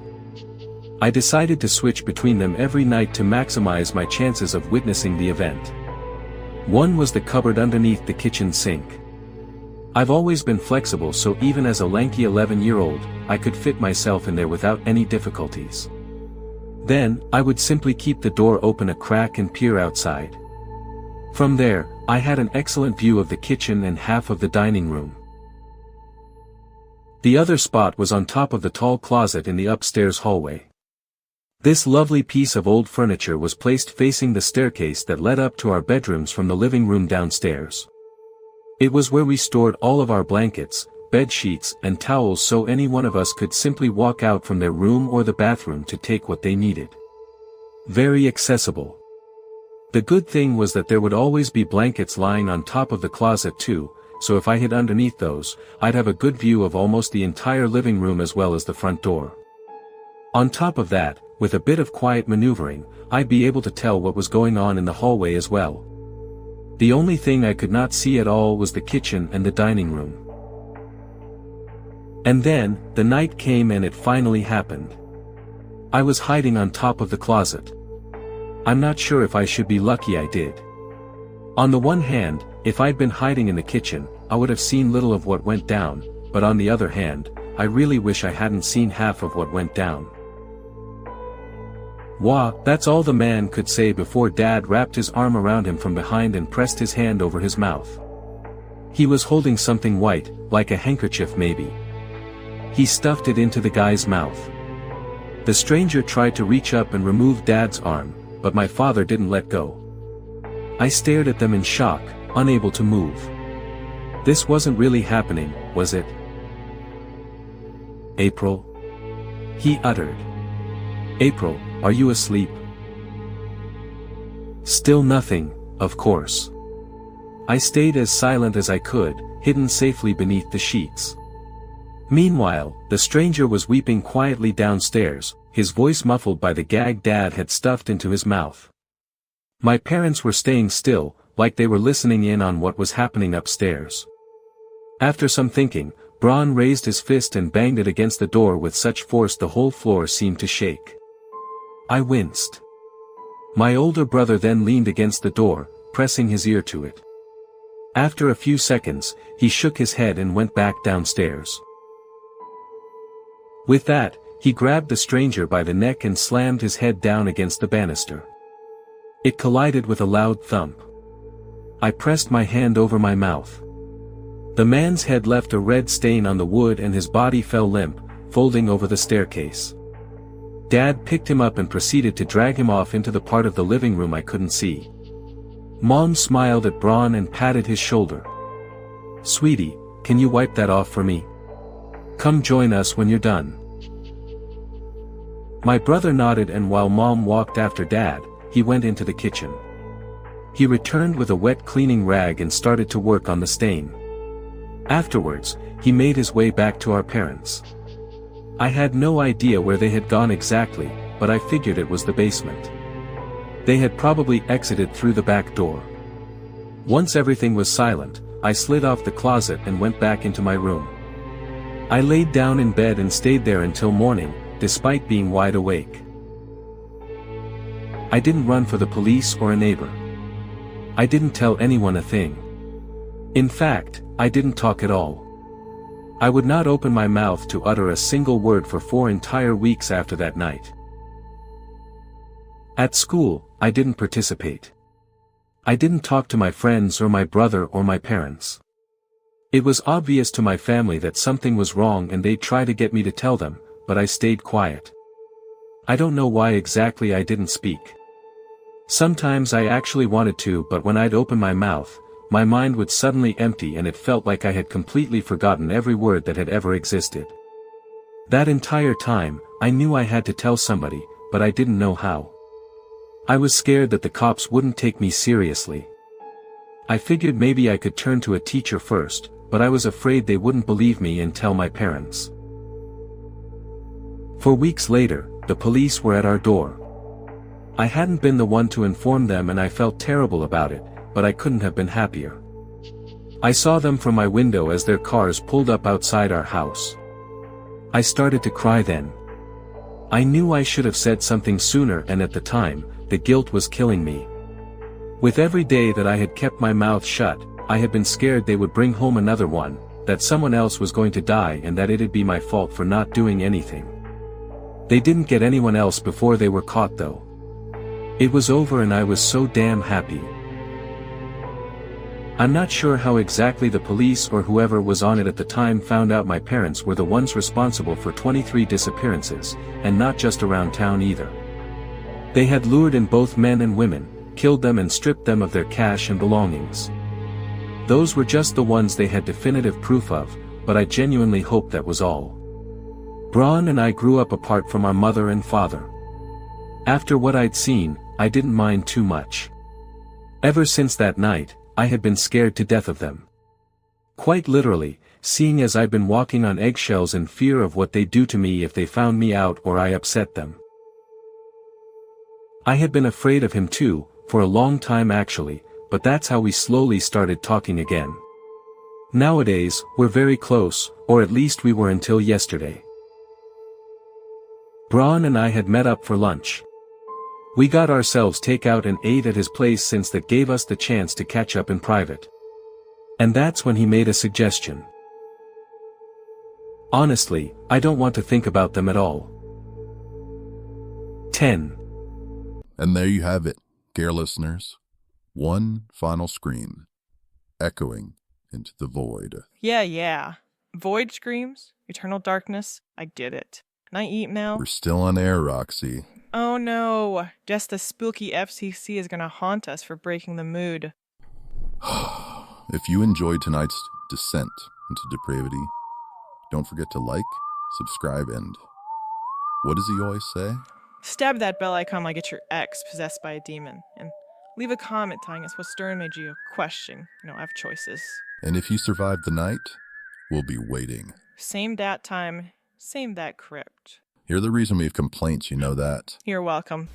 I decided to switch between them every night to maximize my chances of witnessing the event. One was the cupboard underneath the kitchen sink. I've always been flexible, so even as a lanky 11-year-old, I could fit myself in there without any difficulties. Then, I would simply keep the door open a crack and peer outside. From there, I had an excellent view of the kitchen and half of the dining room. The other spot was on top of the tall closet in the upstairs hallway. This lovely piece of old furniture was placed facing the staircase that led up to our bedrooms from the living room downstairs. It was where we stored all of our blankets, bed sheets, and towels, so any one of us could simply walk out from their room or the bathroom to take what they needed. Very accessible. The good thing was that there would always be blankets lying on top of the closet too, so if I hid underneath those, I'd have a good view of almost the entire living room as well as the front door. On top of that, with a bit of quiet maneuvering, I'd be able to tell what was going on in the hallway as well. The only thing I could not see at all was the kitchen and the dining room. And then, the night came and it finally happened. I was hiding on top of the closet. I'm not sure if I should be lucky I did. On the one hand, if I'd been hiding in the kitchen, I would have seen little of what went down, but on the other hand, I really wish I hadn't seen half of what went down. Wah, that's all the man could say before Dad wrapped his arm around him from behind and pressed his hand over his mouth. He was holding something white, like a handkerchief maybe. He stuffed it into the guy's mouth. The stranger tried to reach up and remove Dad's arm, but my father didn't let go. I stared at them in shock, unable to move. This wasn't really happening, was it? April? He uttered. April, are you asleep? Still nothing, of course. I stayed as silent as I could, hidden safely beneath the sheets. Meanwhile, the stranger was weeping quietly downstairs, his voice muffled by the gag Dad had stuffed into his mouth. My parents were staying still, like they were listening in on what was happening upstairs. After some thinking, Braun raised his fist and banged it against the door with such force the whole floor seemed to shake. I winced. My older brother then leaned against the door, pressing his ear to it. After a few seconds, he shook his head and went back downstairs. With that, he grabbed the stranger by the neck and slammed his head down against the banister. It collided with a loud thump. I pressed my hand over my mouth. The man's head left a red stain on the wood and his body fell limp, folding over the staircase. Dad picked him up and proceeded to drag him off into the part of the living room I couldn't see. Mom smiled at Braun and patted his shoulder. "Sweetie, can you wipe that off for me? Come join us when you're done." My brother nodded, and while Mom walked after Dad, he went into the kitchen. He returned with a wet cleaning rag and started to work on the stain. Afterwards, he made his way back to our parents. I had no idea where they had gone exactly, but I figured it was the basement. They had probably exited through the back door. Once everything was silent, I slid off the closet and went back into my room. I laid down in bed and stayed there until morning, despite being wide awake. I didn't run for the police or a neighbor. I didn't tell anyone a thing. In fact, I didn't talk at all. I would not open my mouth to utter a single word for 4 entire weeks after that night. At school, I didn't participate. I didn't talk to my friends or my brother or my parents. It was obvious to my family that something was wrong and they'd try to get me to tell them, but I stayed quiet. I don't know why exactly I didn't speak. Sometimes I actually wanted to, but when I'd open my mouth, my mind would suddenly empty and it felt like I had completely forgotten every word that had ever existed. That entire time, I knew I had to tell somebody, but I didn't know how. I was scared that the cops wouldn't take me seriously. I figured maybe I could turn to a teacher first, but I was afraid they wouldn't believe me and tell my parents. For weeks later, the police were at our door. I hadn't been the one to inform them and I felt terrible about it, but I couldn't have been happier. I saw them from my window as their cars pulled up outside our house. I started to cry then. I knew I should have said something sooner, and at the time, the guilt was killing me. With every day that I had kept my mouth shut, I had been scared they would bring home another one, that someone else was going to die and that it'd be my fault for not doing anything. They didn't get anyone else before they were caught though. It was over and I was so damn happy. I'm not sure how exactly the police or whoever was on it at the time found out my parents were the ones responsible for 23 disappearances, and not just around town either. They had lured in both men and women, killed them and stripped them of their cash and belongings. Those were just the ones they had definitive proof of, but I genuinely hoped that was all. Braun and I grew up apart from our mother and father. After what I'd seen, I didn't mind too much. Ever since that night, I had been scared to death of them. Quite literally, seeing as I'd been walking on eggshells in fear of what they'd do to me if they found me out or I upset them. I had been afraid of him too, for a long time actually, but that's how we slowly started talking again. Nowadays, we're very close, or at least we were until yesterday. Braun and I had met up for lunch. We got ourselves takeout and ate at his place since that gave us the chance to catch up in private. And that's when he made a suggestion. Honestly, I don't want to think about them at all. 10. And there you have it, dear listeners. One final scream, echoing into the void. Yeah. Void screams, eternal darkness, I did it. Can I eat now? We're still on air, Roxy. Oh no, just the spooky FCC is gonna haunt us for breaking the mood. If you enjoyed tonight's descent into depravity, don't forget to like, subscribe, and what does he always say? Stab that bell icon like it's your ex possessed by a demon, and leave a comment telling us what story made you question. I have choices. And if you survive the night, we'll be waiting. Same dat time, same that crypt. You're the reason we have complaints, you know that. You're welcome.